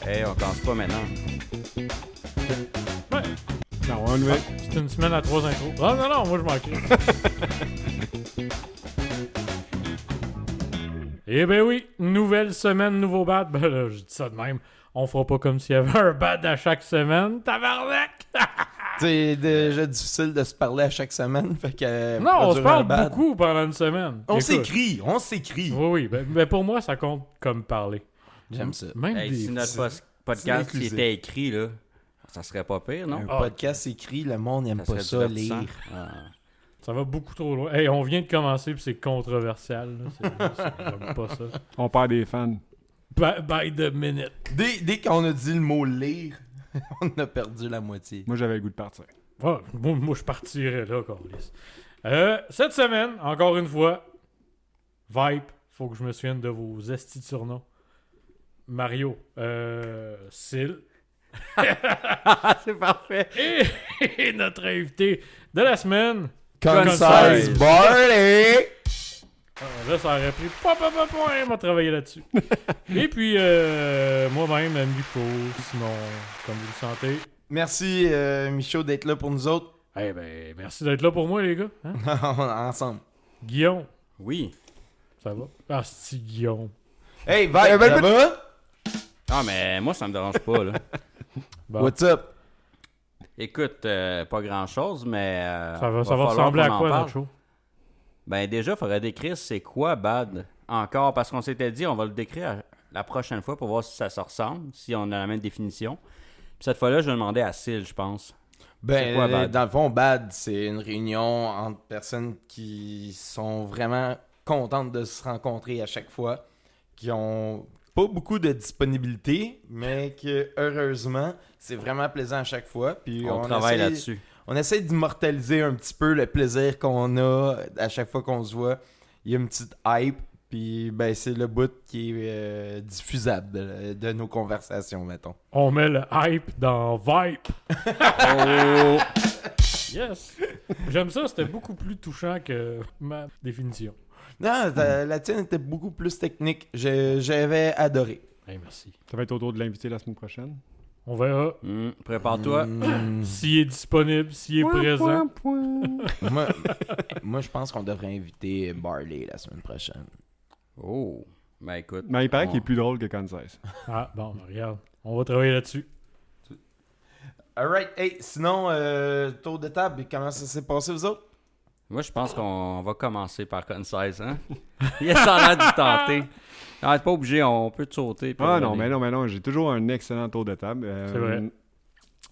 Hey, on commence pas maintenant. Ouais. Non, on va. C'est une semaine à 3 intros. Ah non, moi je m'en crie. Eh ben oui, nouvelle semaine, nouveau bad. Ben là, je dis ça de même. On fera pas comme s'il y avait un bad à chaque semaine. Tabarnak! C'est déjà difficile de se parler à chaque semaine. Fait que Non, on se produire un parle bad. beaucoup pendant une semaine. On Écoute. s'écrit. Oui, ben pour moi, ça compte comme parler. J'aime ça. Même Hey, des... si notre c'est podcast inclusif. était écrit, là, ça serait pas pire, non? Un Ah. podcast écrit, le monde n'aime pas serait ça divertissant. lire. Ah. Ça va beaucoup trop loin. Hey, on vient de commencer puis c'est controversial. Là. J'aime pas ça. On perd des fans. By the minute. Dès qu'on a dit le mot lire, on a perdu la moitié. Moi, j'avais le goût de partir. Ah, moi, je partirais là, Carlis. Cette semaine, encore une fois, Vipe, faut que je me souvienne de vos estis de surnoms. Mario, Syl, C'est parfait! et notre invité de la semaine. Concise Barley! Là, ça aurait pris point, m'a travaillé là-dessus. Et puis, moi-même, Michaud, Simon, comme vous le sentez. Merci, Michaud, d'être là pour nous autres. Eh ben, merci d'être là pour moi, les gars. Hein? Ensemble. Guillaume, Oui. ça va? Ah, c'est Guillaume. Hey, Vibe, ça va? Ah, mais moi, ça me dérange pas, là. Bon. What's up? Écoute, pas grand-chose, mais... Ça va falloir ressembler à qu'on en quoi, parle. notre show? Ben déjà, il faudrait décrire c'est quoi Bad encore, parce qu'on s'était dit on va le décrire la prochaine fois pour voir si ça se ressemble, si on a la même définition. Puis cette fois-là, je vais demander à Syl, je pense. C'est quoi, Bad? Dans le fond, Bad, c'est une réunion entre personnes qui sont vraiment contentes de se rencontrer à chaque fois, qui ont pas beaucoup de disponibilité, mais que heureusement, c'est vraiment plaisant à chaque fois. Puis On travaille essaie- là-dessus. On essaie d'immortaliser un petit peu le plaisir qu'on a à chaque fois qu'on se voit. Il y a une petite hype, puis ben, c'est le bout qui est diffusable de nos conversations, mettons. On met le hype dans Vibe. Oh! Yes! J'aime ça, c'était beaucoup plus touchant que ma définition. Non, la tienne était beaucoup plus technique. J'avais adoré. Hey, merci. Ça va être autour de l'invité la semaine prochaine. On verra Prépare-toi. s'il est disponible, s'il est présent. Moi, je pense qu'on devrait inviter Barley la semaine prochaine. Oh! Ben écoute. Mais il paraît on- qu'il est plus drôle que Kansas. Ah, bon, regarde. On va travailler là-dessus. Alright, hey, sinon, tour de table, comment ça s'est passé, vous autres? Moi, je pense qu'on va commencer par Concise, hein? Il a ça l'air de tenter. Non, t'es pas obligé, on peut te sauter. puis Ah on va non, aller. mais non, j'ai toujours un excellent tour de table. C'est vrai.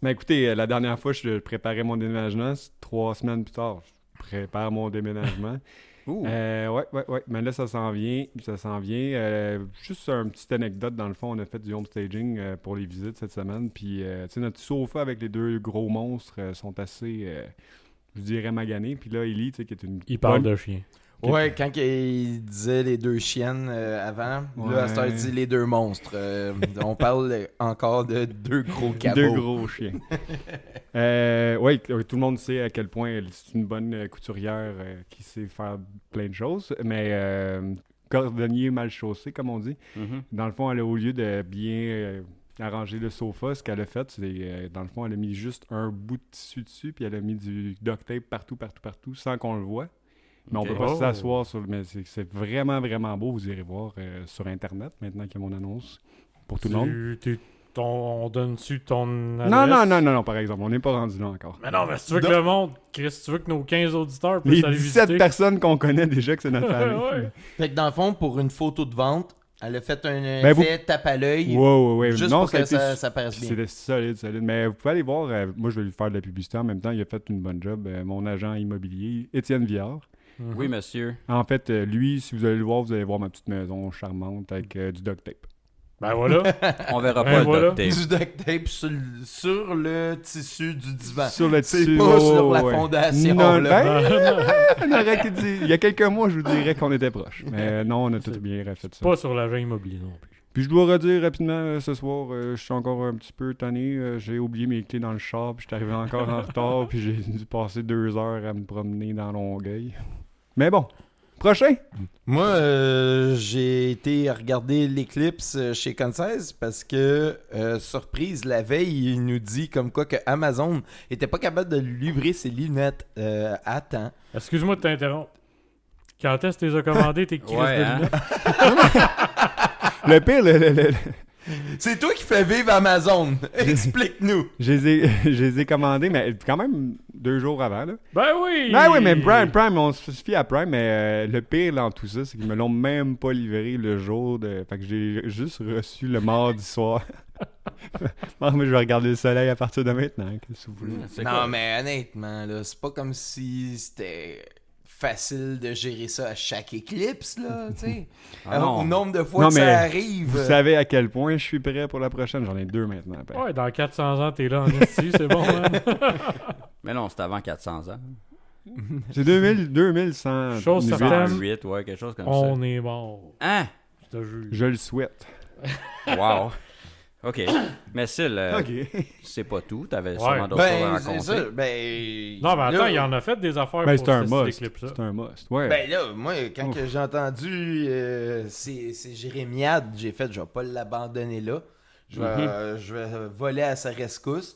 Mais écoutez, la dernière fois, je préparais mon déménagement. 3 semaines plus tard, je prépare mon déménagement. Ouh. Ouais. Mais là, ça s'en vient. Juste une petite anecdote, dans le fond, on a fait du home staging pour les visites cette semaine. Puis, tu sais, notre sofa avec les deux gros monstres sont assez, je dirais, maganés. Puis là, Ellie, tu sais, qui est une... Il parle bonne- de chien. Ouais, quand il disait les deux chiennes avant, là, à cette heure, il dit les deux monstres. On parle encore de deux gros cabots. Deux gros chiens. Oui, tout le monde sait à quel point c'est une bonne couturière qui sait faire plein de choses, mais cordonnier mal chaussé, comme on dit. Mhm. Dans le fond, elle a, au lieu de bien arranger le sofa, ce qu'elle a fait, c'est, dans le fond, elle a mis juste un bout de tissu dessus, puis elle a mis du duct tape partout, sans qu'on le voit. Mais Ok. on peut pas Oh. s'asseoir sur le... Mais c'est vraiment, vraiment beau. Vous irez voir sur Internet, maintenant qu'il y a mon annonce pour tout le monde. On donne-tu ton adresse? Non, par exemple. On n'est pas rendu là encore. Mais non, mais si tu veux que le monde, Chris, si tu veux que nos 15 auditeurs Les puissent aller 17 visiter. personnes qu'on connaît déjà que c'est notre famille. Ouais. Fait que dans le fond, pour une photo de vente, elle a fait un Ben, effet tape à l'œil, Ouais. juste Non, pour que a été- ça paraisse bien. C'est solide. Mais vous pouvez aller voir. Moi, je vais lui faire de la publicité en même temps. Il a fait une bonne job. Mon agent immobilier, Étienne Viard. Oui, monsieur. En fait, lui, si vous allez le voir, vous allez voir ma petite maison charmante avec du duct tape. Ben voilà. On verra Ben pas voilà. le duct tape. Du duct tape sur le tissu du divan. Sur le C'est tissu. pas sur la ouais. fondation. Non, là. on aurait pu dire- il y a quelques mois, je vous dirais qu'on était proches. Mais non, on a tout bien refait ça. Pas sur l'agent immobilier non plus. Puis je dois redire rapidement ce soir, je suis encore un petit peu tanné. J'ai oublié mes clés dans le char, puis je suis arrivé encore en retard, puis j'ai dû passer 2 heures à me promener dans Longueuil. Mais bon, prochain? Moi, j'ai été regarder l'éclipse chez Concise parce que, surprise, la veille, il nous dit comme quoi que Amazon était pas capable de lui livrer ses lunettes à temps. Excuse-moi de t'interrompre. Quand est-ce que tu les as commandés, tes crises Ouais, de hein? lunettes? Le pire, C'est toi qui fais vivre Amazon. Explique-nous. je les ai commandés, mais quand même 2 jours avant. Là. Ben oui! Ben oui, mais Prime, on se fie à Prime, mais le pire dans tout ça, c'est qu'ils me l'ont même pas livré le jour de... Fait que j'ai juste reçu le mardi soir. Non, mais je vais regarder le soleil à partir de maintenant, qu'est-ce que vous voulez. C'est Non, quoi? mais honnêtement, là, c'est pas comme si c'était facile de gérer ça à chaque éclipse, là, tu sais. Ah non. Au nombre de fois Non, que mais ça arrive. Vous savez à quel point je suis prêt pour la prochaine? J'en ai 2 maintenant. après. Ouais, dans 400 ans, t'es là en esti, c'est bon, hein? Mais non, c'était avant 400 ans. C'est 2100. Chose nuits. certaine. 108, ouais, quelque chose comme On est mort. ça. Hein? Je te jure. Je le souhaite. Wow. OK. Mais Syl, OK. c'est pas tout. T'avais Ouais. sûrement d'autres choses à Ben, c'est raconter. ça. Ben. Non, mais attends, là, il en a fait des affaires Ben, pour c'est un ce must. éclipse-là. C'est un must. Ouais. Ben là, moi, quand Ouf. que j'ai entendu c'est Jérémiade, j'ai fait, je vais pas l'abandonner là. Je vais voler à sa rescousse.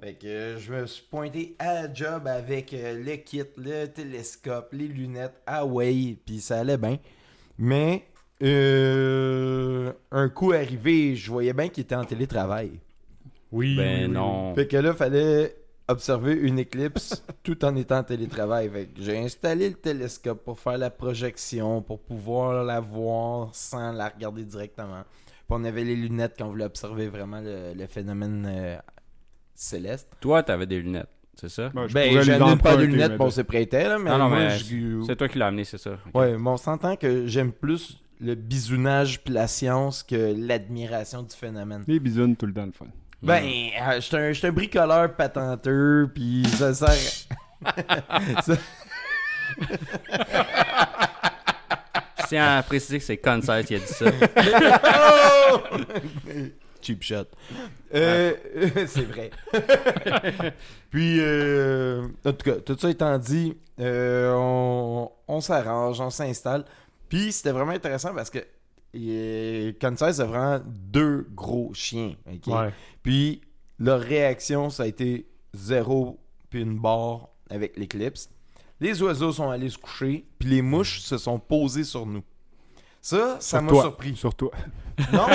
Fait que je me suis pointé à la job avec le kit, le télescope, les lunettes, Huawei, puis ça allait bien. Mais un coup arrivé, je voyais bien qu'il était en télétravail. Oui. Ben oui, non. Fait que là, fallait observer une éclipse tout en étant en télétravail. Fait que j'ai installé le télescope pour faire la projection, pour pouvoir la voir sans la regarder directement. Puis on avait les lunettes quand on voulait observer vraiment le phénomène céleste. Toi, t'avais des lunettes, c'est ça? Ben, je Ben, pourrais j'ai les amené une paire de emprunter, lunettes, mais bon, c'est prêté, là, mais Non, non, moi, mais je... C'est toi qui l'as amené, c'est ça? Ok. Ouais, mais on s'entend que j'aime plus le bisounage puis la science que l'admiration du phénomène. Les bisounes tout le temps le fun. Ben, j'étais un bricoleur patenteur, puis ça sert... Ça- Je tiens à préciser que c'est Concise qui a dit ça. Oh! Cheap shot. C'est vrai. Puis, en tout cas, tout ça étant dit, on s'arrange, on s'installe. Puis, c'était vraiment intéressant parce que Concise a vraiment 2 gros chiens. ok? Ouais. Puis, leur réaction, ça a été 0 puis une barre avec l'éclipse. Les oiseaux sont allés se coucher, puis les mouches se sont posées sur nous. Ça Sur m'a toi. surpris. Sur toi. Non,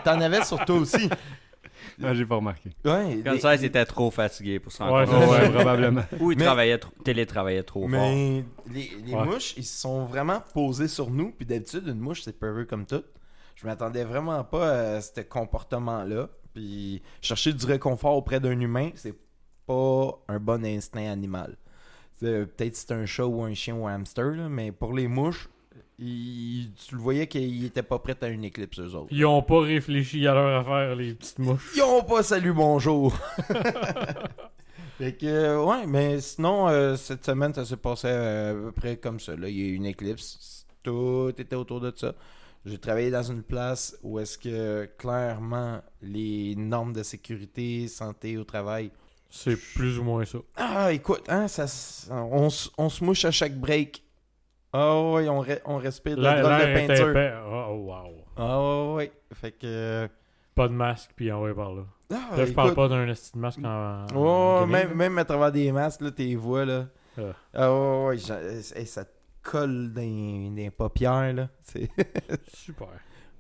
t'en avais sur toi aussi. Ah, j'ai pas remarqué. Ouais, Concise était trop fatigué pour se rendre Ouais, compte. c'est Ouais, ça. probablement. Ou il Mais- télétravaillait trop fort. mais les Ouais. mouches, ils se sont vraiment posés sur nous. Puis d'habitude, une mouche, c'est peureux comme tout. Je m'attendais vraiment pas à ce comportement-là. Puis chercher du réconfort auprès d'un humain, c'est pas un bon instinct animal. Peut-être si c'est un chat ou un chien ou un hamster, là, mais pour les mouches, tu le voyais qu'ils étaient pas prêts à une éclipse, eux autres. Ils ont pas réfléchi à leur affaire, les petites mouches. Ils ont pas salut bonjour. Fait que, ouais, mais sinon, cette semaine, ça s'est passé à peu près comme ça. Là. Il y a eu une éclipse. Tout était autour de ça. J'ai travaillé dans une place où est-ce que, clairement, les normes de sécurité, santé au travail... C'est plus ou moins ça. Ah, écoute, hein, on se mouche à chaque break. Ah oui, on respire de la drogue de L'air est peinture. épais. Oh, wow. Ah oui, fait que... Pas de masque, puis envoyé par là. Ah, Là, je parle écoute, pas d'un esti de masque en Oh, gris, même, là. même à travers des masques, là, tes voix, là. Ah. Ah ouais, ça te colle dans les paupières, là. Super.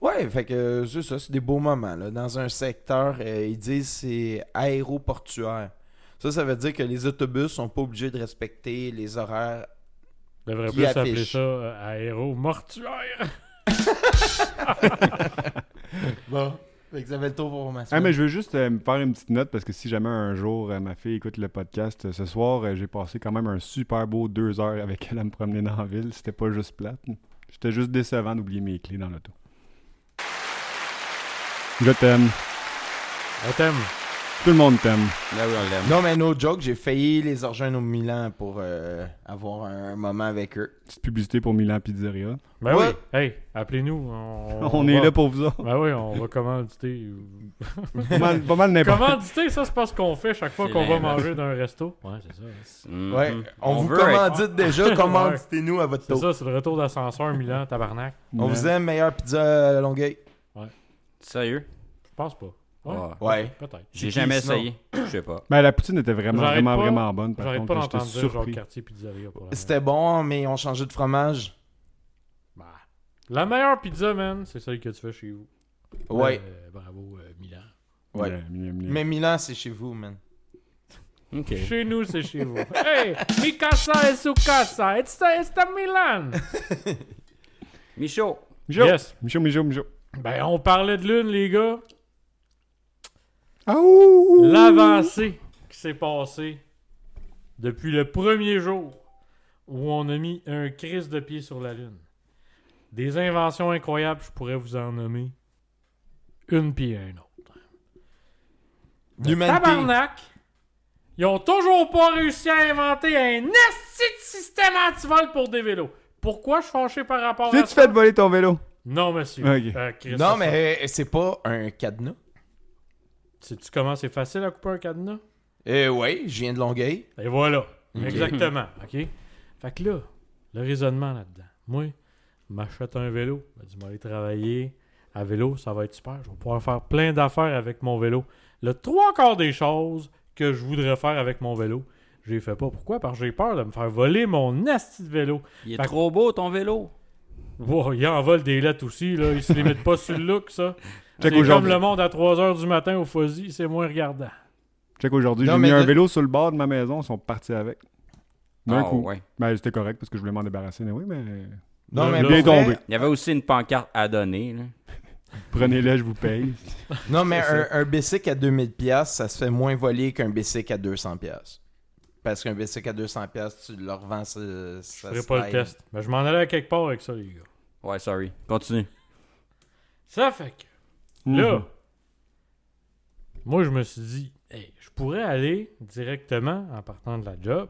Ouais, fait que c'est ça, c'est des beaux moments, là. Dans un secteur, ils disent c'est aéroportuaire. Ça veut dire que les autobus sont pas obligés de respecter les horaires. On devrait Qui plus appeler affiche. ça aéro-mortuaire. Bon, fait que ça fait le tour pour ma Ah, semaine. mais je veux juste me faire une petite note parce que si jamais un jour ma fille écoute le podcast, ce soir, j'ai passé quand même un super beau 2 heures avec elle à me promener dans la ville. C'était pas juste plate. C'était juste décevant d'oublier mes clés dans l'auto. Je t'aime. On t'aime. Tout le monde t'aime. Là, oui, on l'aime. Non, mais no joke, j'ai failli les rejoindre au Milan pour avoir un moment avec eux. Petite publicité pour Milan Pizzeria. Ben Ouais. oui. Hey, appelez-nous. On est là pour vous autres. Ben oui, on va commanditer. Pas mal n'importe. Commanditer, ça, c'est pas ce qu'on fait chaque fois C'est qu'on va l'inverse. manger d'un resto. Ouais, c'est ça. Mhm. Ouais, on vous veut commandite déjà, commanditez-nous à votre C'est tour. ça, c'est le retour d'ascenseur Milan, tabarnak. On vous aime, meilleure pizza à Longueuil. Sérieux? Je pense pas. Ouais. Ouais. Peut-être. J'ai C'est jamais qui, sinon? essayé. Je sais pas. Ben, la poutine était vraiment, J'arrête vraiment, pas- vraiment bonne. Par J'arrête contre, pas j'étais d'entendre dire genre surpris. quartier pizzeria pour la C'était bon, mais ils ont changé de fromage. Bah, la meilleure pizza, man, c'est celle que tu fais chez vous. Ouais, Bravo, Milan. ouais. Mais Milan, c'est chez vous, man. Ok. Chez nous, c'est chez vous. Hey, mi casa es su casa. It's the Milan. Michaud. Michaud. Yes. Michaud. Ben, on parlait de l'une, les gars. Ah ouh! L'avancée qui s'est passée depuis le premier jour où on a mis un crise de pied sur la Lune. Des inventions incroyables, je pourrais vous en nommer une puis un autre. L'humanité. Tabarnak! Ils ont toujours pas réussi à inventer un esti de système antivol pour des vélos. Pourquoi je suis fâché par rapport Tu à tu ça? fais de voler ton vélo? Non, monsieur. Ok. Chris, Non, ça, mais c'est pas un cadenas. sais-tu comment c'est facile à couper un cadenas? Ouais, je viens de Longueuil. Et voilà. Ok. Exactement. OK? Fait que là, le raisonnement là-dedans. Moi, je m'achète un vélo. Je vais aller travailler à vélo. Ça va être super. Je vais pouvoir faire plein d'affaires avec mon vélo. Le trois quarts des choses que je voudrais faire avec mon vélo, je les fais pas. Pourquoi? Parce que j'ai peur de me faire voler mon asti de vélo. Il est Fait que- trop beau ton vélo. Wow, il en vole des lettres aussi. Là. Il se limite pas sur le look, ça. Check C'est comme aujourd'hui. le monde à 3h du matin au Fuzzy. C'est moins regardant. Check aujourd'hui, Non, j'ai mais mis un de- vélo sur le bord de ma maison, ils sont partis avec. D'un Ah, coup. ouais. Ben, c'était correct parce que je voulais m'en débarrasser. Mais oui, mais. Non, Là, mais là, bien pour vrai- tombé. Il y avait aussi une pancarte à donner. Là. Prenez-le, je vous paye. Non, mais C'est un bicycle à 2000$, ça se fait moins voler qu'un bicycle à 200$. Parce qu'un bicycle à 200$, tu le revends, ça Je se ferai pas le slide. test. Mais je m'en allais à quelque part avec ça, les gars. Ouais, sorry. Continue. Ça fait que, là, moi, je me suis dit, hey, je pourrais aller directement, en partant de la job,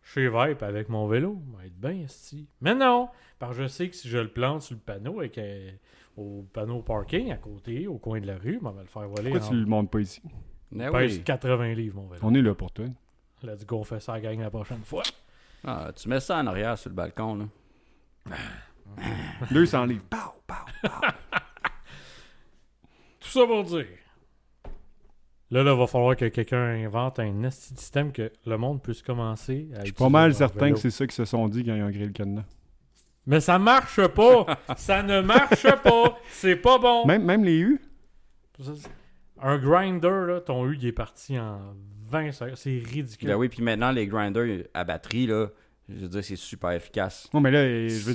chez Vipe avec mon vélo. Ça va être bien, esti. Mais non, parce que je sais que si je le plante sur le panneau, au panneau parking à côté, au coin de la rue, on va le faire voler. Pourquoi tu le montes pas ici? Ah pèse oui. 80 livres, mon vélo. On est là pour toi. Let's go, on fait ça à la gang la prochaine fois. Ah, tu mets ça en arrière sur le balcon. Là. 200 livres. Pow, pow. Tout ça pour dire. Là, il va falloir que quelqu'un invente un esti de système que le monde puisse commencer à Je suis pas mal certain vélo. que c'est ça qu'ils se sont dit quand ils ont créé le cadenas. Mais ça marche pas! Ça ne marche pas! C'est pas bon! Même les U? Un grinder, là, ton U, il est parti en 20 secondes. C'est ridicule. Ben oui, puis maintenant, les grinders à batterie, là, je veux dire, c'est super efficace. Non, mais là, je veux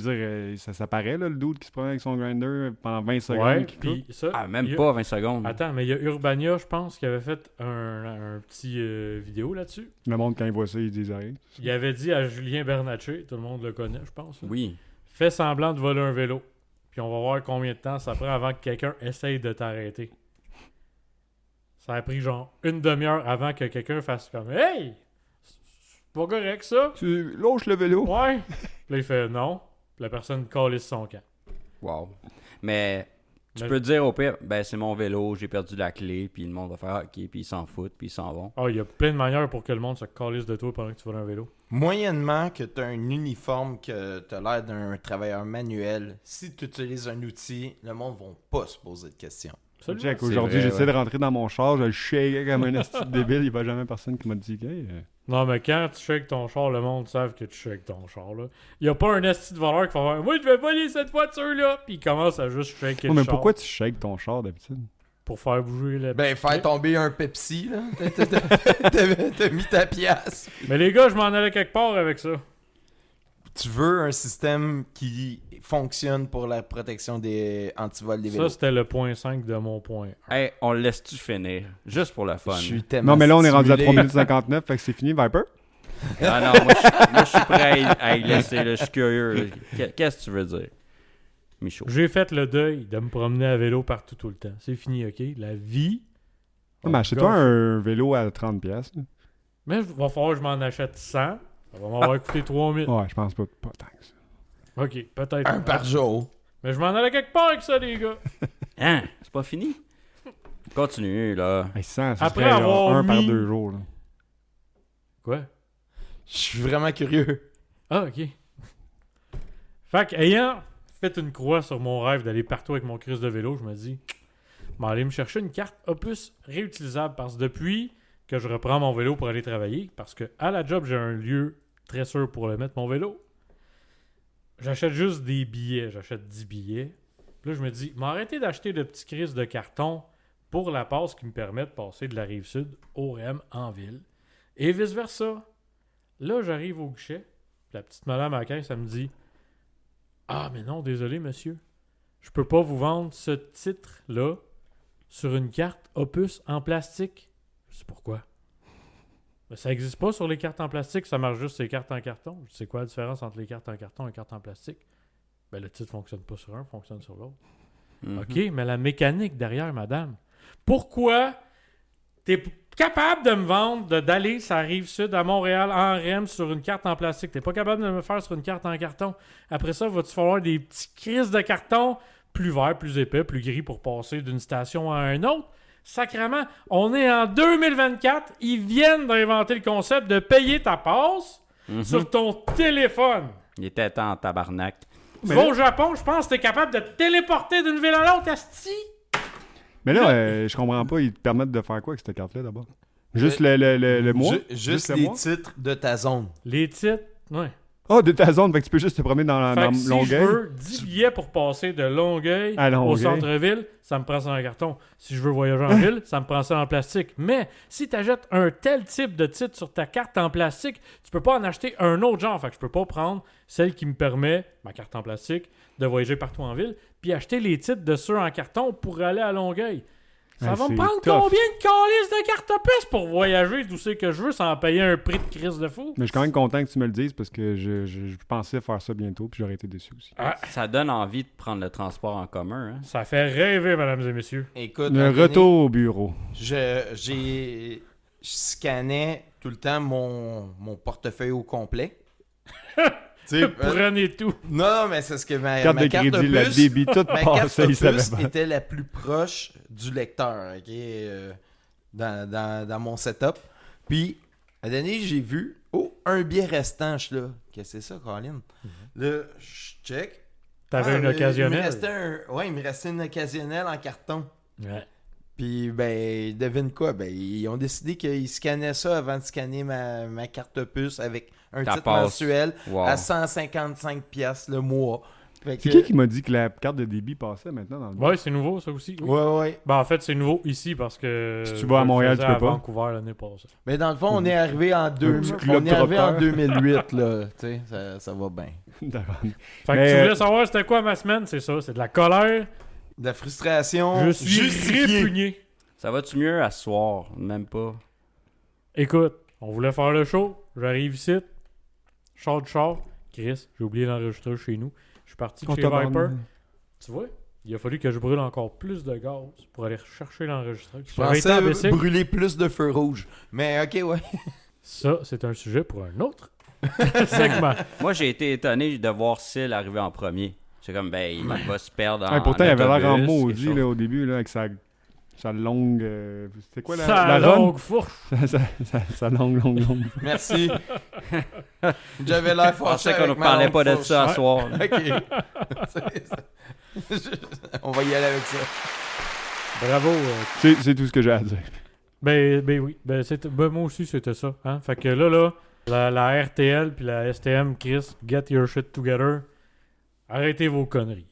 dire, ça paraît, là, le dude qui se promène avec son grinder pendant 20 secondes. Ouais, qui puis ça... Ah, même il y a- pas 20 secondes. Attends, mais il y a Urbania, je pense, qui avait fait un petit vidéo là-dessus. coupe. Le monde, quand il voit ça, il dit rien. Il avait dit à Julien Bernatchez, tout le monde le connaît, je pense. là, Oui. fais semblant de voler un vélo. Puis on va voir combien de temps ça prend avant que quelqu'un essaye de t'arrêter. Ça a pris genre une demi-heure avant que quelqu'un fasse comme Hey! C'est pas correct ça? Tu lâches le vélo. Ouais! Puis là il fait non. Puis la personne calisse son camp. Wow. Mais tu Mais- peux te dire au pire, ben c'est mon vélo, j'ai perdu la clé, puis le monde va faire OK, puis ils s'en foutent, puis ils s'en vont. Ah, il y a plein de manières pour que le monde se calisse de toi pendant que tu voles un vélo. Moyennement que tu as un uniforme, que tu as l'air d'un travailleur manuel, si tu utilises un outil, le monde ne va pas se poser de questions. Absolument. Check, C'est aujourd'hui, vrai, j'essaie ouais. de rentrer dans mon char, je le shake comme un esti de débile, il n'y a pas jamais personne qui m'a dit Non, mais quand tu shakes ton char, le monde savent que tu shakes ton char. Là. Il n'y a pas un esti de voleur qui va faire Moi, je vais voler cette voiture-là. Puis il commence à juste shaker Oh, le mais char pourquoi tu shakes ton char d'habitude? pour faire bouger la Ben, petite faire clé. tomber un Pepsi, là. T'as mis ta pièce. Mais les gars, je m'en allais quelque part avec ça. Tu veux un système qui fonctionne pour la protection des antivols des vélos. Ça, c'était le point 5 de mon point 1. Hey, on le laisse-tu finir? Juste pour le fun. Je suis tellement Non, mais là, on est rendu à stimulé. 3 minutes 59, fait que c'est fini, Viper? Ah non, moi, je suis prêt à y laisser, là, je suis curieux. Là. Qu'est-ce que tu veux dire? Michaud. J'ai fait le deuil de me promener à vélo partout tout le temps. C'est fini, OK? La vie mais achète-toi un vélo à 30$. Là. Mais il va falloir que je m'en achète 100. Ça va m'avoir coûté 3000. Ouais, je pense pas tant que ça. Ok, peut-être. Un par jour. Mais je m'en allais quelque part avec ça, les gars. Hein? C'est pas fini? Continue, là. Hey, 100, ça Après serait avoir un par mis- 2 jours. Là. Quoi? Je suis vraiment curieux. Ah, ok. Fait que, ayant fait une croix sur mon rêve d'aller partout avec mon crise de vélo, je me dis, je vais aller me chercher une carte Opus réutilisable parce que depuis que je reprends mon vélo pour aller travailler, parce que à la job, j'ai un lieu très sûr pour le mettre mon vélo, j'achète juste des billets. J'achète 10 billets. Puis là, je me dis, m'arrêter d'acheter de petits crises de carton pour la passe qui me permet de passer de la Rive-Sud au REM en ville. Et vice-versa. Là, j'arrive au guichet. La petite madame à la caisse, elle me dit, ah, mais non, désolé, monsieur. Je peux pas vous vendre ce titre-là sur une carte Opus en plastique. Je sais pourquoi. Mais ça n'existe pas sur les cartes en plastique, ça marche juste sur les cartes en carton. Je sais quoi la différence entre les cartes en carton et les cartes en plastique? Ben, le titre fonctionne pas sur un, fonctionne sur l'autre. Mhm. OK, mais la mécanique derrière, madame. Pourquoi t'es capable de me vendre, d'aller sur la Rive-Sud à Montréal en REM sur une carte en plastique? T'es pas capable de me faire sur une carte en carton. Après ça, va-tu falloir des petits crises de carton plus verts, plus épais, plus gris pour passer d'une station à un autre? Sacrément, on est en 2024. Ils viennent d'inventer le concept de payer ta passe Mhm. sur ton téléphone. Il était temps en tabarnak. Tu vas au Japon, je pense que t'es capable de te téléporter d'une ville à l'autre, asti. Mais là, je comprends pas, ils te permettent de faire quoi avec cette carte-là d'abord? Juste le mois? Juste le les mois? titres de ta zone. Les titres, ouais. Ah, de ta zone, fait que tu peux juste te promener dans Fait que si je Longueuil. veux 10 billets pour passer de Longueuil À Longueuil. au centre-ville, ça me prend ça en carton. Si je veux voyager en ville, ça me prend ça en plastique. Mais si tu achètes un tel type de titre sur ta carte en plastique, tu peux pas en acheter un autre genre. Fait que je peux pas prendre celle qui me permet, ma carte en plastique, de voyager partout en ville, puis acheter les titres de ceux en carton pour aller à Longueuil. Ça Ouais, va me c'est prendre tough. combien de calices de cartes Opus pour voyager d'où c'est que je veux sans payer un prix de crise de fou? Mais je suis quand même content que tu me le dises parce que je pensais faire ça bientôt puis j'aurais été déçu aussi. Ah, Ça donne envie de prendre le transport en commun. Hein? ça fait rêver, mesdames et messieurs. Écoute, Le Anthony, retour au bureau. je scannais tout le temps mon portefeuille au complet. Tu sais, Prenez tout. non, mais c'est ce que Carte ma de carte crédit, la Opus, débit, tout ma carte passait, il savait Opus pas. était la plus proche du lecteur, ok, dans mon setup. Puis, à un moment donné, j'ai vu, un billet restant, je suis là. Qu'est-ce que c'est ça, Colin? Là, je check. T'avais une Il me occasionnelle. restait il me restait une occasionnelle en carton. Ouais. Puis, ben, devine quoi? Ben, ils ont décidé qu'ils scannaient ça avant de scanner ma carte Opus avec un Ta titre passe. mensuel Wow. à 155$ le mois. Fait que- C'est qui m'a dit que la carte de débit passait maintenant dans le Ouais, c'est nouveau, ça aussi. Oui. Ouais. Ben, en fait, c'est nouveau ici parce que. Si tu vas à je le Montréal, faisais tu peux à pas. Vancouver l'année passée. Mais dans le fond, on est arrivé en, petit club on est arrivé en trotteur. 2008, là. Tu sais, ça va bien. D'accord. Fait que Mais, tu voulais savoir c'était quoi ma semaine, c'est ça. C'est de la colère. De la frustration Je suis justifiée. répugné. Ça va-tu mieux à ce soir? Même pas. Écoute, on voulait faire le show. J'arrive ici. Char de char. Chris, j'ai oublié l'enregistrer chez nous. Je suis parti de On chez t'a Viper. banni. Tu vois, il a fallu que je brûle encore plus de gaz pour aller chercher l'enregistreur. Je J'avais été à pensais Bessic. brûler plus de feux rouges. Mais ok, ouais. Ça, c'est un sujet pour un autre segment. Moi, j'ai été étonné de voir Syl arriver en premier. C'est comme, ben, il va se perdre en Ouais, pourtant, il avait l'air en autobus, quelque maudit chose. là, au début là, avec sa longue. C'était quoi la Ça run? longue fourche. Sa longue. Merci. J'avais l'air Je fâché pensais qu'on avec ne ma parlait langue pas de fourche. ça à Ouais. soir. Ok. On va y aller avec ça. Bravo. C'est tout ce que j'ai à dire. Ben oui. Moi aussi, c'était ça. Hein? Fait que là, la RTL puis la STM, Chris, get your shit together. Arrêtez vos conneries.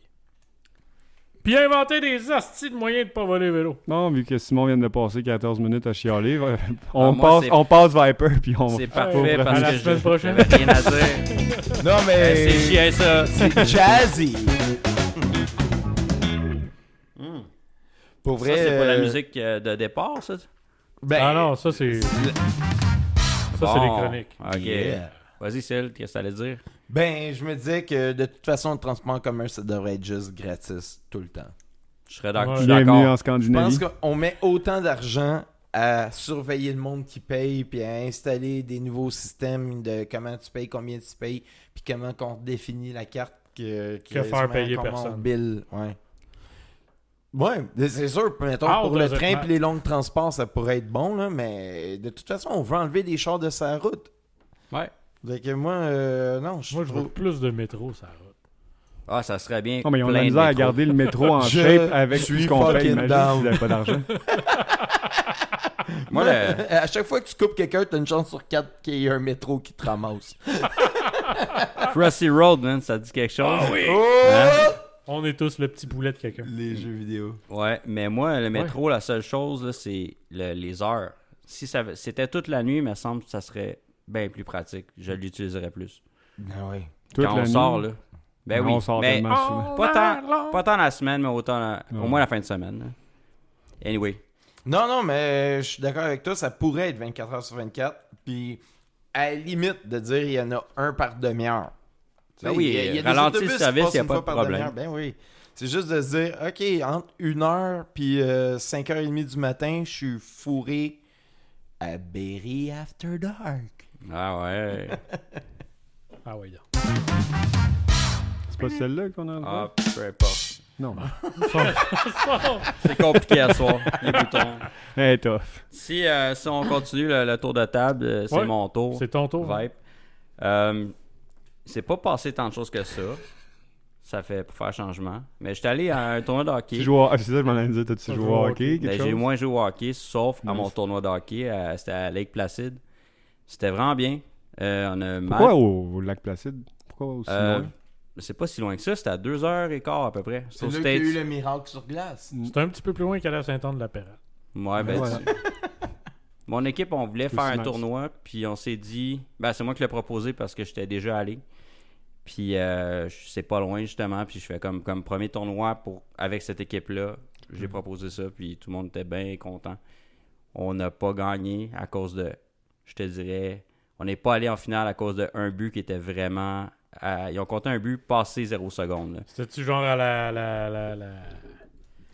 Puis inventez des hosties de moyens de pas voler le vélo. Bon, vu que Simon vient de passer 14 minutes à chialer, moi, on passe Viper puis on C'est va. parfait à parce la que semaine prochaine. j'avais rien à dire. Non, mais. C'est chiant, ça. C'est jazzy. Hmm. Pour Ça, vrai. c'est pas la musique de départ, ça? Ben, Ah non, ça c'est. Ça, c'est les Bon. chroniques. OK. Yeah. Vas-y, Syl, qu'est-ce que t'allais dire? Ben, je me disais que de toute façon, le transport en commun, ça devrait être juste gratis tout le temps. Je serais d'accord. Ouais. je suis Bienvenue d'accord. en Je Scandinavie. pense qu'on met autant d'argent à surveiller le monde qui paye, puis à installer des nouveaux systèmes de comment tu payes, combien tu payes, puis comment qu'on définit la carte que faire payer comment personne. on bill. Ouais, c'est sûr, mettons, Ah, pour on le does it train not. et les longs transports, ça pourrait être bon, là, mais de toute façon, on veut enlever des chars de sa route. Ouais. Fait que moi, non, je Moi, je veux trouve... plus de métro, ça route. Ah, ça serait bien. Non, mais ils ont de plein la misère à métros. garder le métro en Je shape avec tout suis ce qu'on paye. fucking Imagine down. s'ils n'avaient pas d'argent. Moi, le- À chaque fois que tu coupes quelqu'un, t'as une chance sur 4 qu'il y ait un métro qui te ramasse. Crossy Road, man, ça dit quelque chose? Ah oui! Hein? On est tous le petit poulet de quelqu'un. Les jeux vidéo. Ouais, mais moi, le métro, la seule chose, là, c'est les heures. Si c'était toute la nuit, il me semble que ça serait bien plus pratique. Je l'utiliserais plus. Ah ouais. Toute Quand la on nuit. sort, là. Ben oui, On sort mais tellement souvent. pas tant la semaine, mais autant au Ouais. moins la fin de semaine. Là. Anyway. Non, mais je suis d'accord avec toi, ça pourrait être 24 heures sur 24. Puis, à la limite de dire il y en a un par demi-heure. Tu sais, Ben oui, il y a des ralentir autobus le qui service, passent il y a une pas fois de par problème. demi-heure. Ben oui. C'est juste de se dire, OK, entre 1h puis 5h30 du matin, je suis fourré à Berry After Dark. Ah ouais. Ah oui, là. C'est pas celle-là qu'on a. Ah, peu importe. Non. C'est compliqué à soir, les boutons. Hey, tough. Si on continue le tour de table, c'est Ouais, mon tour. C'est ton tour. Vibe. C'est pas passé tant de choses que ça. Ça fait pour faire changement. Mais j'étais allé à un tournoi de hockey. Tu joues au... Ah, c'est ça, je m'en allais dire. T'as-tu T'as joué joué au au hockey? hockey? Quelque Ben, chose? j'ai moins joué au hockey, sauf à Nice. mon tournoi de hockey. C'était à Lake Placid. C'était vraiment bien. On a Pourquoi au lac Placide? Pourquoi aussi Euh, loin? c'est pas si loin que ça. C'était à 2h15 à peu près. C'est Aux là qu'il y a eu States. le miracle sur glace. C'est un petit peu plus loin qu'à la Saint-Anne-de-la-Pérade. Ouais, ben, Voilà. mon équipe, on voulait C'est faire un nice. tournoi, puis on s'est dit... Ben, c'est moi qui l'ai proposé parce que j'étais déjà allé. Puis c'est pas loin, justement, puis je fais comme premier tournoi avec cette équipe-là. J'ai proposé ça, puis tout le monde était bien content. On n'a pas gagné à cause de... Je te dirais... On n'est pas allé en finale à cause d'un but qui était vraiment... ils ont compté un but passé 0 secondes. Là. C'était-tu genre à la...